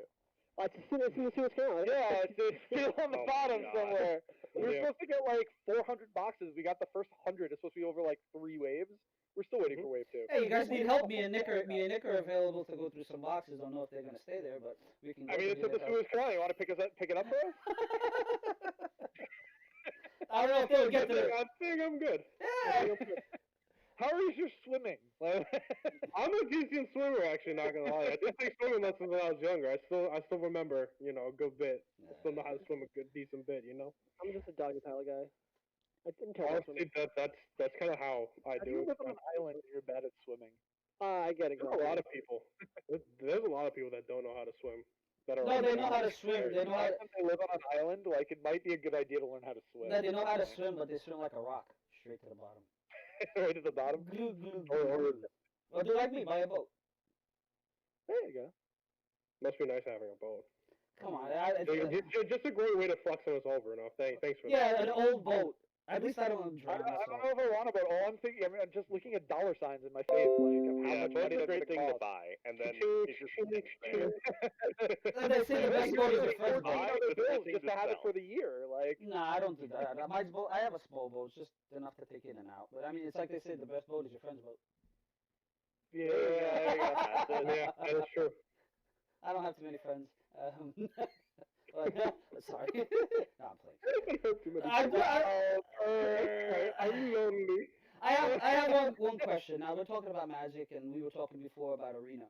D: It's in the Suez Canal.
C: Yeah, it's still on the bottom
B: God.
C: somewhere. We were
B: Yeah.
C: supposed to get like 400 boxes. We got the first 100. It's supposed to be over like 3 waves. We're still waiting for Wave 2.
A: Hey, you guys need help. Me and Nick are available to go through some boxes. Don't know if they're gonna stay there, but we can.
C: I mean, it's at the Suez Canal. You want to pick it up for us?
A: I don't know if they'll get
B: I
A: there.
B: think I'm good.
A: Yeah.
C: How is your swimming?
B: I'm a decent swimmer, actually. Not gonna lie, I did take swimming lessons when I was younger. I still remember, a good bit. I still know how to swim a decent bit,
D: I'm just a doggy paddle guy. I didn't tell
B: Honestly, that's kind of how I
C: How do
B: do
C: you
B: it.
C: live on an island and you're bad at swimming?
D: I get it.
B: There's a lot of people. There's a lot of people that don't know how to swim. That are
A: No,
B: on
A: they
B: the
A: know how to
B: island.
A: swim. They know how.
C: Since they live on an island, like it might be a good idea to learn how to swim.
A: No, they know how to swim, but they swim like a rock, straight to the bottom.
C: Right at the bottom.
A: Glue, glue,
B: Or
A: glue. Or do like me, buy a boat.
C: There you go.
B: Must be nice having a boat.
A: Come on,
B: Just a great way to fuck someone over. No, thanks for
A: yeah,
B: that.
A: an old boat. At least I don't
C: I
A: drown.
C: don't
A: That's
C: know
A: all.
C: if I want about all I'm thinking. I'm just looking at dollar signs in my face, like of how
E: Yeah,
C: much
E: boat's
C: money
E: a
C: that's
E: great
C: going
E: thing to
C: cost.
E: buy, and then
B: Choo,
E: it's just
B: choo,
E: extra.
A: And they say the best boat is the first
C: $14
A: boat.
E: It's the
C: bills
E: thing
C: just
E: to
C: to have it
E: sell.
C: for the year. Like,
A: Nah, I don't do that. My boat, I have a small boat, it's just enough to take in and out. But I mean, it's like they say, the best boat is your friend's boat.
C: yeah,
B: Yeah, that is true.
A: I don't have too many friends. But, sorry. No, I'm playing.
B: I'm lonely.
A: I have one question. Now we're talking about Magic, and we were talking before about Arena.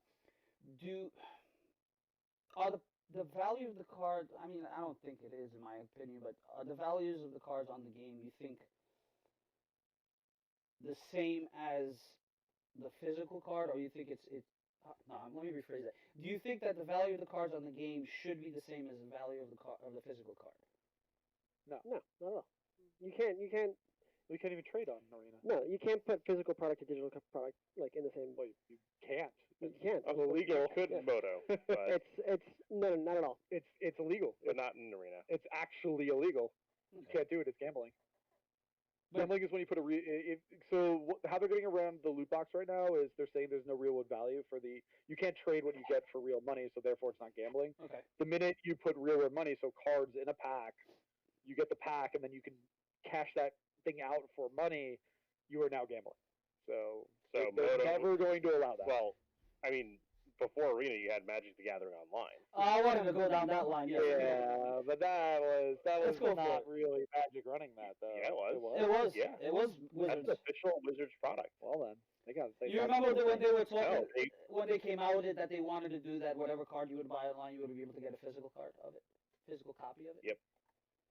A: Are the value of the card? I mean, I don't think it is, in my opinion, but are the values of the cards on the game, you think, the same as the physical card, or you think it's no, let me rephrase that. Do you think that the value of the cards on the game should be the same as the value of the physical card?
D: No, not at all. You can't.
C: we can't even trade on Arena.
D: No, you can't put physical product to digital product like in the same.
C: Well, you can't.
D: You can't.
E: It's illegal. Could
D: Yeah.
E: Moto, but
D: It's no, not at all.
C: It's illegal.
E: but not in Arena.
C: It's actually illegal. You can't do it. It's gambling. Gambling is when you put how they're getting around the loot box right now is they're saying there's no real world value for you can't trade what you get for real money, so therefore it's not gambling.
A: Okay.
C: The minute you put real world money, so cards in a pack, you get the pack and then you can cash that thing out for money, you are now gambling. So they're
E: Moto,
C: never going to allow that.
E: well, I mean, before Arena, you had Magic the Gathering online.
A: I wanted to go down that line. Yes.
C: yeah, but that was
A: Let's go for
C: not
A: it.
C: really Magic running that though.
E: Yeah, it was.
A: It was.
E: Yeah.
A: It was
E: That's
A: Wizards.
E: an official Wizards product.
C: Well then, they got to say.
A: You remember when they were talking
E: No, they-
A: when they came out with it that they wanted to do that whatever card you would buy online, you would be able to get a physical card of it, physical copy of it.
E: Yep.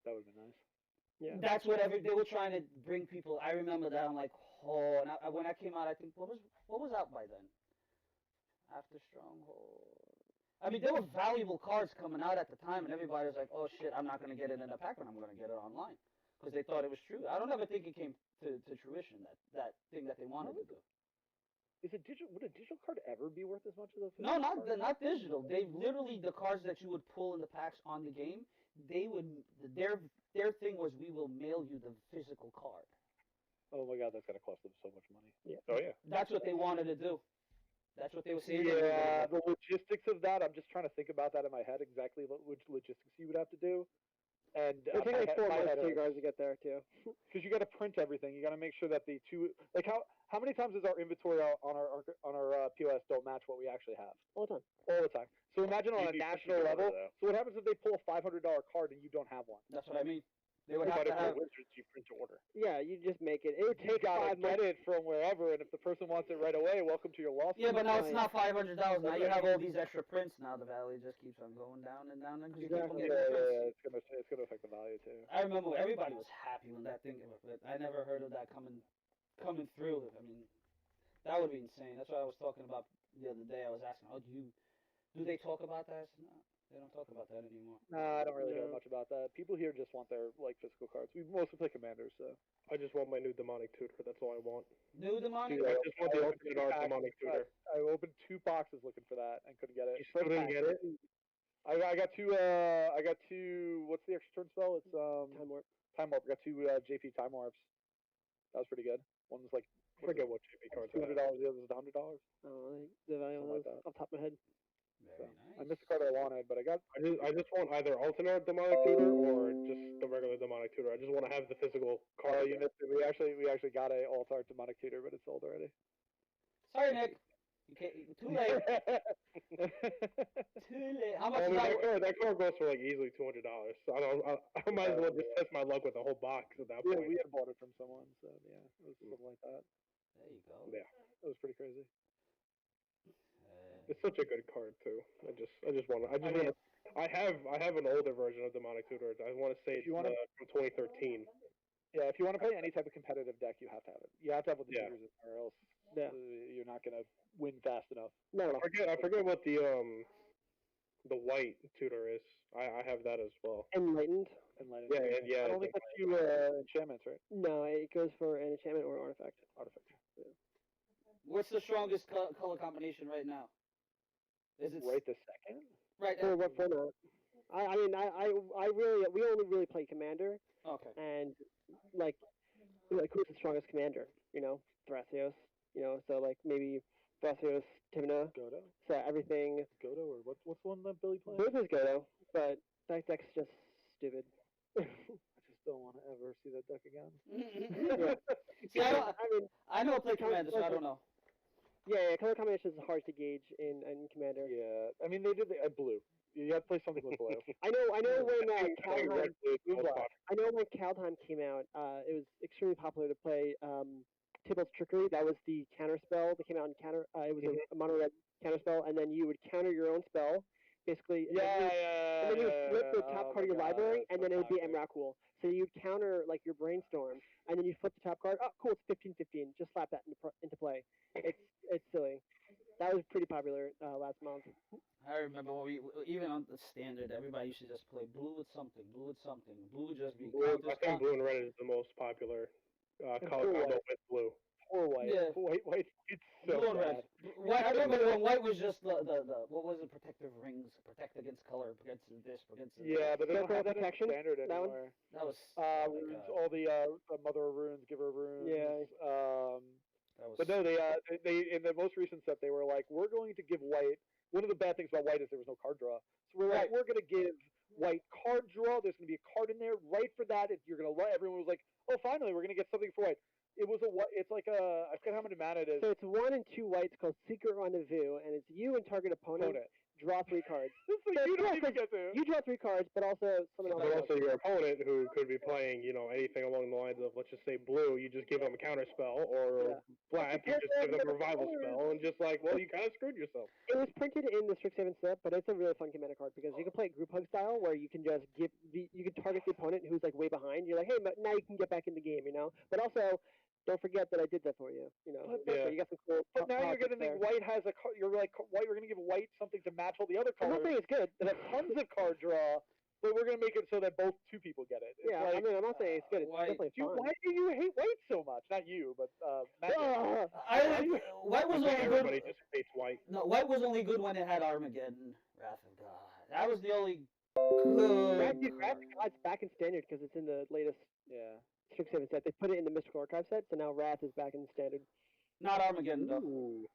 C: That would be nice.
D: Yeah.
A: That's what they were trying to bring people. I remember that. I'm like, oh, and when I came out, I think what was out by then? After Stronghold. I mean, there were valuable cards coming out at the time, and everybody was like, "Oh shit, I'm not gonna get it in a pack, but I'm gonna get it online," because they thought it was true. I don't ever think it came to fruition. That thing that they wanted to do.
C: Is it digital? Would a digital card ever be worth as much as a physical
A: No, not
C: card?
A: not digital. They literally the cards that you would pull in the packs on the game. They would their thing was we will mail you the physical card.
C: Oh my god, that's gonna cost them so much money.
D: Yeah.
E: Oh yeah.
A: That's what they wanted to do. That's what they were saying.
C: Yeah, the logistics of that, I'm just trying to think about that in my head, exactly which logistics you would have to do. And
D: It'll take like 4 months for you guys to get there too.
C: because you got to print everything. You got to make sure that the two, like how many times does our inventory on our POS don't match what we actually have?
D: All the time.
C: All the time. So imagine on a
E: You'd be
C: national
E: pushing
C: level.
E: over, though.
C: So what happens if they pull a $500 card and you don't have one?
A: That's what I mean. They would have
E: But
A: to
E: if
A: have.
E: you're Wizards, you print to order.
D: Yeah, you just make it. It would
C: You
D: take
C: gotta
D: 5
C: get
D: months.
C: it from wherever, and if the person wants it right away, welcome to your lawsuit.
A: Yeah, but now it's
D: Right.
A: not $500. Now you have all these extra prints. Now the value just keeps on going down and down because you keep on
D: Exactly.
A: getting more prints.
C: It's gonna affect the value too.
A: I remember everybody was happy when that thing. But I never heard of that coming through. I mean, that would be insane. That's what I was talking about the other day. I was asking, "Oh, do they talk about that?" I said, no, they don't talk about that anymore.
C: Nah, I don't really hear
D: No.
C: much about that. People here just want their physical cards. We mostly play commanders, so.
B: I just want my new demonic tutor. That's all I want.
A: New demonic.
C: Dude,
B: I just want the ultimate art demonic tutor.
C: I opened 2 boxes looking for that and couldn't get it.
B: You still didn't get it?
C: I got two. What's the extra turn spell? It's
D: Time warp.
C: time warp. I got 2 JP time warps. That was pretty good. One was like
B: I forget what JP cards
C: $200.
B: are.
C: The other was $100.
D: The value of
C: Something like
D: those
C: that.
D: off the top of my head.
A: Very
C: I
A: nice.
C: missed the card I wanted, but I got.
B: I just want either alternate demonic tutor or just the regular demonic tutor. I just want to have the physical
C: Oh,
B: card.
C: you missed it. We actually got a alt-art demonic tutor, but it's sold already.
A: Sorry, Nick. You can't. Too late. Too late. How much
B: I
A: is
B: mean,
A: that?
B: that card goes for like easily $200. So I might as well just test my luck with the whole box at that
C: Yeah,
B: point.
C: we had bought it from someone, so yeah, it was something like that.
A: There you go.
B: Yeah,
C: It was pretty crazy.
B: it's such a good card too. I just want to. I have an older version of demonic tutor. I want to say
C: If
B: it's
C: you wanna-
B: from 2013.
C: Yeah, if you want to play any type of competitive deck, you have to have it. You have to have what the
B: Yeah.
C: tutors in, or else
D: Yeah.
C: You're not gonna win fast enough.
D: No.
B: I forget what the white tutor is. I have that as well.
D: Enlightened.
C: Enlightened.
B: Yeah, and yeah.
C: I don't think that's you enchantments, right?
D: No, it goes for an enchantment or an artifact.
C: Artifact.
A: What's the strongest color combination right now? Is it
C: Right this second?
A: right?
D: For what format? I mean, we only really play commander,
A: Okay.
D: and like who's the strongest commander? You know, Thrasios. You know, so like maybe Thrasios, Timna.
C: Godo?
D: So everything.
C: Godo, or what's the one that Billy plays?
D: Both is Godo, but that deck's just stupid.
C: I just don't want to ever see that deck again.
D: Yeah.
A: See, I know I play
D: Kind of
A: commander, so I don't know.
D: Yeah, color combinations is hard to gauge in commander.
C: Yeah, I mean they did the blue. You have to play something with blue.
D: I know when Kaldheim,
B: Red Blue is the most popular.
D: I know when Kaldheim came out, it was extremely popular to play Tybalt's Trickery. That was the counter spell that came out in counter. It was a mono red counter spell, and then you would counter your own spell, basically. And then you would flip the top card of your library, and then it would be Emrakul. So you'd counter like your Brainstorm, and then you flip the top card. Oh, cool! It's 15/15. Just slap that into play. It's silly. That was pretty popular last month.
A: I remember when even on the standard, everybody used to just play blue with something, blue with something. Blue would just be.
B: I think blue and red is the most popular color combo with blue.
C: Or white.
A: Yeah.
C: White. It's so
A: Blue and
C: bad.
A: red. White, I remember when white was just the what was it? Protective rings, protect against color, against this, against this.
C: Yeah, but they don't have that in
D: Protection?
C: standard
D: That one?
C: anymore.
A: That was.
C: Runes, all the Mother of Runes, Giver of Runes.
D: Yeah.
A: That was.
C: But no, they in the most recent set they were like, we're going to give white. One of the bad things about white is there was no card draw. So we're like, we're going to give white card draw. There's going to be a card in there. Right for that, you're going to let everyone was like, oh, finally, we're going to get something for white. It was it's like I forget how many mana it is.
D: So it's 1 and 2 whites called Secret Rendezvous, and it's you and target opponent. Draw 3 cards.
C: So you don't even get to.
D: You draw 3 cards, but also someone else.
B: But also your opponent, who could be playing, anything along the lines of, let's just say blue, you just give them a counter spell, or black, you just give them a revival spell, and just like, well, you kind of screwed yourself.
D: It was printed in the Strixhaven set, but it's a really fun commander card because you can play it group hug style, where you can just you can target the opponent who's like way behind. You're like, hey, now you can get back in the game, But also, don't forget that I did that for you.
C: But,
D: So you got some cool.
C: But now you're going to think white has you're like white. We're going to give white something to match all the other colors.
D: I'm not saying it's good.
C: That have tons of card draw, but we're going to make it so that both 2 people get it. It's
D: Yeah,
C: like,
D: I mean, I'm not saying it's good. It's
A: white.
D: definitely fun.
C: why do you hate white so much? Not you, but Matt.
A: White was only good.
B: Everybody just hates white.
A: No, white was only good when it had Armageddon, Wrath of God. That was the only good.
D: Wrath of God's back in standard because it's in the latest
C: Yeah.
D: Strixhaven set. They put it in the Mystical Archive set, so now Wrath is back in standard.
A: Not Armageddon though.
C: Ooh.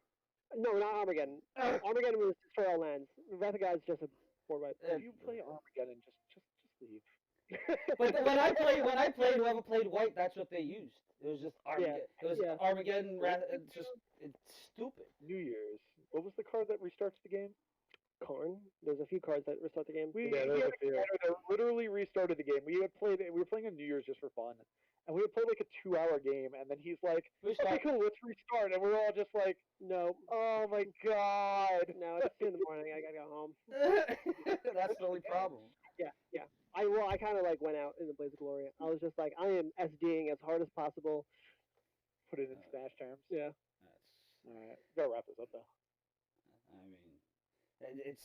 D: No, not Armageddon. Armageddon was destroy all lands. Wrath of God is just a 4-white.
C: If you play Armageddon, just leave.
A: But when I played, whoever played white, that's what they used. It was just Armageddon. It was Armageddon. It's stupid.
C: New Year's. What was the card that restarts the game?
D: Karn. There's a few cards that restart the game.
C: We
B: Yeah,
C: had
B: there's
C: a
B: a few.
C: commander that literally restarted the game. We were playing on New Year's just for fun, and we had played like a 2-hour game, and then he's like, "Okay, cool, let's restart," and we're all just like,
D: No.
C: "Oh my god!"
D: No, it's 2 in the morning. I gotta go home.
A: That's the only problem.
D: Yeah. I kind of like went out in the blaze of glory. I was just like, I am SDing as hard as possible.
C: Put it in Smash terms.
D: Yeah.
A: That's.
C: All right, gotta wrap this up though.
A: I mean, it's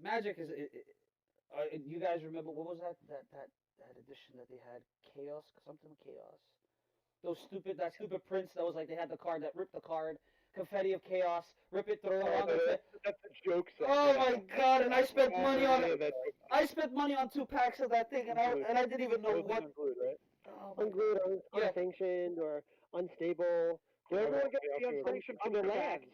A: Magic is. You guys remember what was that edition that they had? Chaos, something with Chaos. That stupid prince that was like they had the card that ripped the card, confetti of chaos, rip it, throw it around.
C: That's a joke set.
A: Oh my god! And I spent money on it. I spent money on 2 packs of that thing, and I didn't even know what.
C: Unglued, right?
A: Oh my
D: Unglued,
A: Yeah.
D: unsanctioned, or unstable.
C: Did everyone get the unsanctioned for their lands?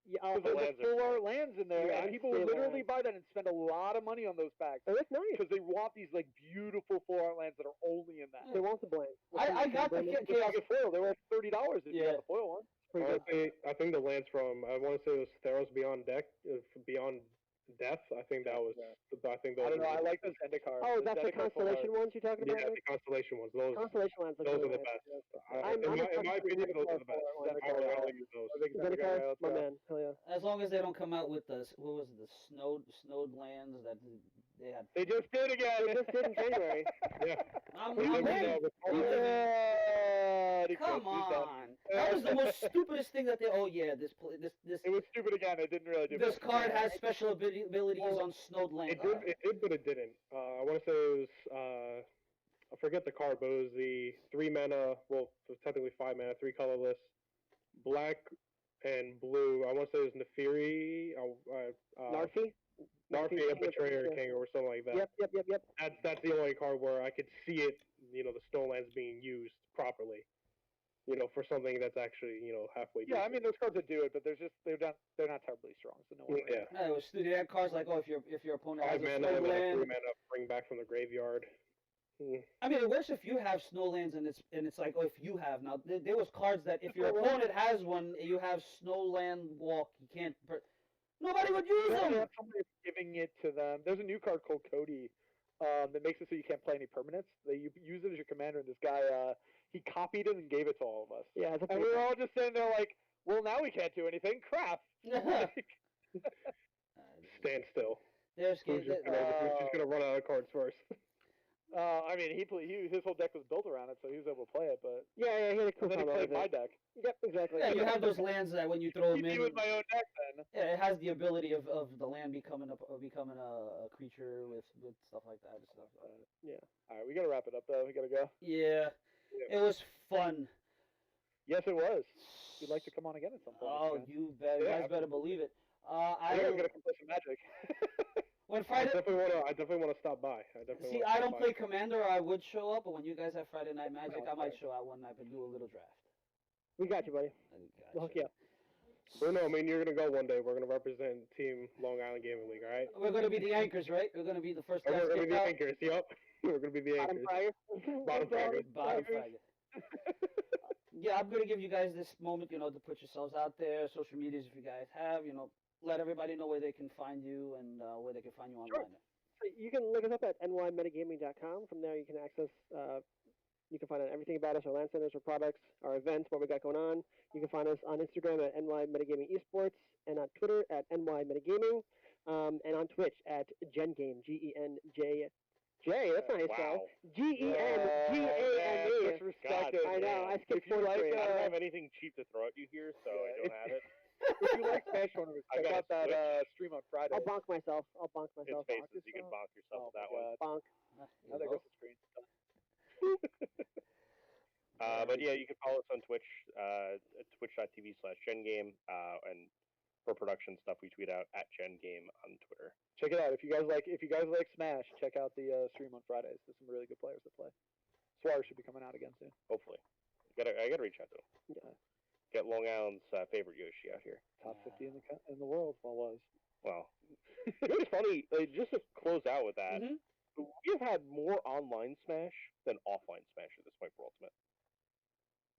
D: Yeah,
C: Because there's 4 lands in there,
D: Yeah,
C: and people would
D: unstable
C: literally buy that and spend a lot of money on those packs.
D: oh, that's nice.
C: Because they want these like beautiful 4 lands that are only in that.
D: They want the blame.
A: I got the
C: If you
A: chaos.
C: get foil, they were like $30 if you
A: Yeah.
C: got the foil one.
D: Pretty good.
B: I think the lands from, I want to say it was Theros Beyond Beyond Death. I think that was. I think those.
C: I don't know. I like those Zendikar.
D: Oh, that's the constellation ones you're talking about?
B: Yeah,
D: Nick?
B: the constellation ones. Those
D: Constellation ones.
B: are the best. In my opinion, those are the best. I'll use those.
D: Zendikar, my man. Hell yeah.
A: As long as they don't come out with the what was it, the snowed lands that they had.
C: They just did again.
D: They just did in January.
B: Yeah.
A: I'm
B: They
A: living.
B: did,
A: I'm living.
C: reality
A: Come
C: coach. He's done.
A: on. That was the most stupidest thing that they. Oh yeah, this.
C: It was stupid again. It didn't really do
A: This
C: much.
A: card has special abilities on snowed land.
B: It did, but it didn't. I want to say it was. I forget the card, but it was the 3 mana. Well, it was technically 5 mana, 3 colorless, black and blue. I want to say it was Neferi.
D: Narfi?
B: Narfi, a Betrayer King, or something like that.
D: Yep.
B: That's the only card where I could see it. The Snowlands being used properly. For something that's actually halfway.
C: Yeah, I
B: decent.
C: mean those cards that do it, but they're not terribly strong. So no one.
B: Yeah.
A: It was stupid. They had cards like, oh, if your opponent
B: 5
A: has a
B: mana and
A: snowed
B: then a 3
A: land.
B: mana bring back from the graveyard.
A: I mean, it works if you have snowlands and it's like, oh, if you have now. There was cards that if your opponent has one, you have snowland walk. You can't. Nobody would use them.
C: Somebody giving it to them. There's a new card called Cody that makes it so you can't play any permanents. You use it as your commander, and this guy he copied it and gave it to all of us.
D: Yeah,
C: and we were all just sitting there like, well, now we can't do anything. Crap.
B: Stand still.
A: There's
B: Who's just gonna run out of cards first?
C: I mean, his whole deck was built around it, so he was able to play it. But
D: yeah, he had a cool
C: then he played my deck.
D: Yep, exactly.
A: Yeah, you have those lands that when you throw them in.
C: with my own deck then.
A: Yeah, it has the ability of the land becoming a creature with stuff like that and stuff.
D: Yeah.
C: All right, we gotta wrap it up though. We gotta go.
A: Yeah, it was fun.
C: Yes, it was. You'd like to come on again at some point.
A: Oh, you guys better believe it.
C: I'm gonna come play some Magic.
A: When Friday,
B: I definitely want to stop by.
A: I don't play Commander. I would show up, but when you guys have Friday Night Magic, I might show out one night and do a little draft.
D: We got you, buddy. We'll hook you up.
B: Bruno, I mean, you're gonna go one day. We're gonna represent Team Long Island Gaming League, all right?
A: We're gonna be the anchors, right? We're gonna be the first guys
B: We're gonna be the
A: out.
B: anchors. Yep. We're gonna be the anchors.
D: Bottom fragger.
A: Bottom fragger. Yeah, I'm gonna give you guys this moment, to put yourselves out there. Social medias, if you guys have, let everybody know where they can find you and where they can find you online.
D: Sure. You can look us up at nymetagaming.com. From there, you can access. You can find out everything about us, our land centers, our products, our events, what we got going on. You can find us on Instagram at Metagaming Esports and on Twitter at Metagaming, and on Twitch at GenGame, GenJ. That's not how you spell. GenGame.
C: Disrespected.
D: I know. I skipped
E: If you
D: fourth grade.
E: I don't have anything cheap to throw at you here, so I don't have it.
C: If you like Smash tournaments,
E: I
C: check
E: got
C: out that stream on Friday.
D: I'll bonk myself.
E: It's faces. You can bonk yourself with that one.
D: Bonk.
C: Now there goes the screen.
E: But yeah, you can follow us on Twitch, twitch.tv/GenGame, and for production stuff, we tweet out at GenGame on Twitter.
C: Check it out. If you guys like Smash, check out the stream on Fridays. There's some really good players that play. Swire should be coming out again soon.
E: Hopefully, I gotta reach out to him.
C: Yeah.
E: Get Long Island's favorite Yoshi out here.
C: Top 50 in the world. Was.
E: Well, it's funny. Just to close out with that, we've had more online Smash than offline Smash at this point for Ultimate.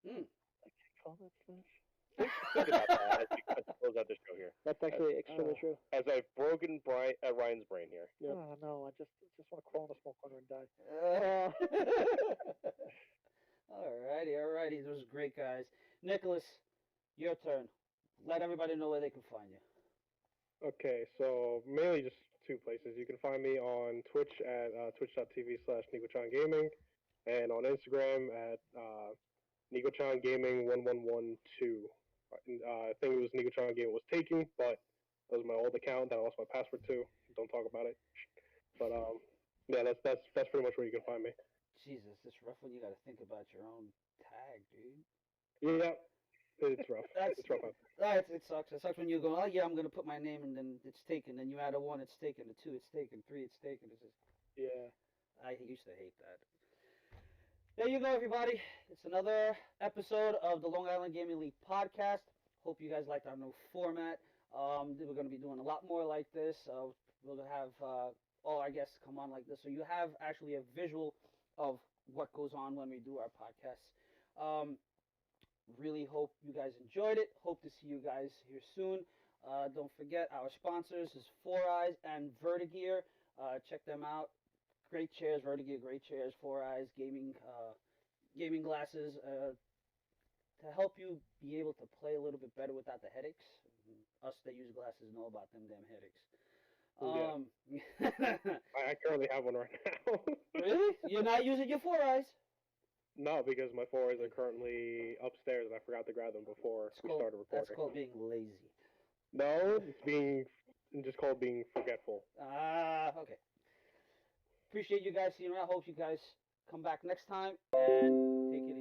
C: I can't call that Smash.
E: Think about that as we close out the show here.
D: That's actually extremely true.
E: As I've broken Ryan's brain here.
D: Yep.
C: Oh no, I just want to crawl in a small corner and die.
A: Alrighty. Those are great, guys. Nicholas, your turn. Let everybody know where they can find you.
B: Okay, so mainly just 2 places. You can find me on Twitch at twitch.tv/NicoChan Gaming, and on Instagram at NicoChan Gaming 1112. I think it was NicoChan Gaming was taken, but that was my old account that I lost my password to. Don't talk about it. But yeah, that's pretty much where you can find me.
A: Jesus, it's rough when you got to think about your own tag, dude.
B: Yeah, it's rough. It's rough out
A: there. It sucks. It sucks when you go, oh yeah, I'm gonna put my name and then it's taken. Then you add a 1, it's taken. A 2, it's taken. 3, it's taken. It's just,
C: yeah.
A: I used to hate that. There you go, everybody. It's another episode of the Long Island Gaming League podcast. Hope you guys liked our new format. We're going to be doing a lot more like this. We'll have all our guests come on like this, so you have actually a visual of what goes on when we do our podcasts. Really hope you guys enjoyed it. Hope to see you guys here soon. Don't forget our sponsors is 4 Eyes and Vertigear. Check them out. Great chairs, Vertigear, great chairs. 4 Eyes gaming glasses to help you be able to play a little bit better without the headaches. Us that use glasses know about them damn headaches.
B: I currently have one right now.
A: Really? You're not using your 4 Eyes?
B: No, because my 4s are currently upstairs and I forgot to grab them before we started recording.
A: That's called being lazy.
B: No, it's just called being forgetful.
A: Okay. Appreciate you guys seeing me. I hope you guys come back next time and take it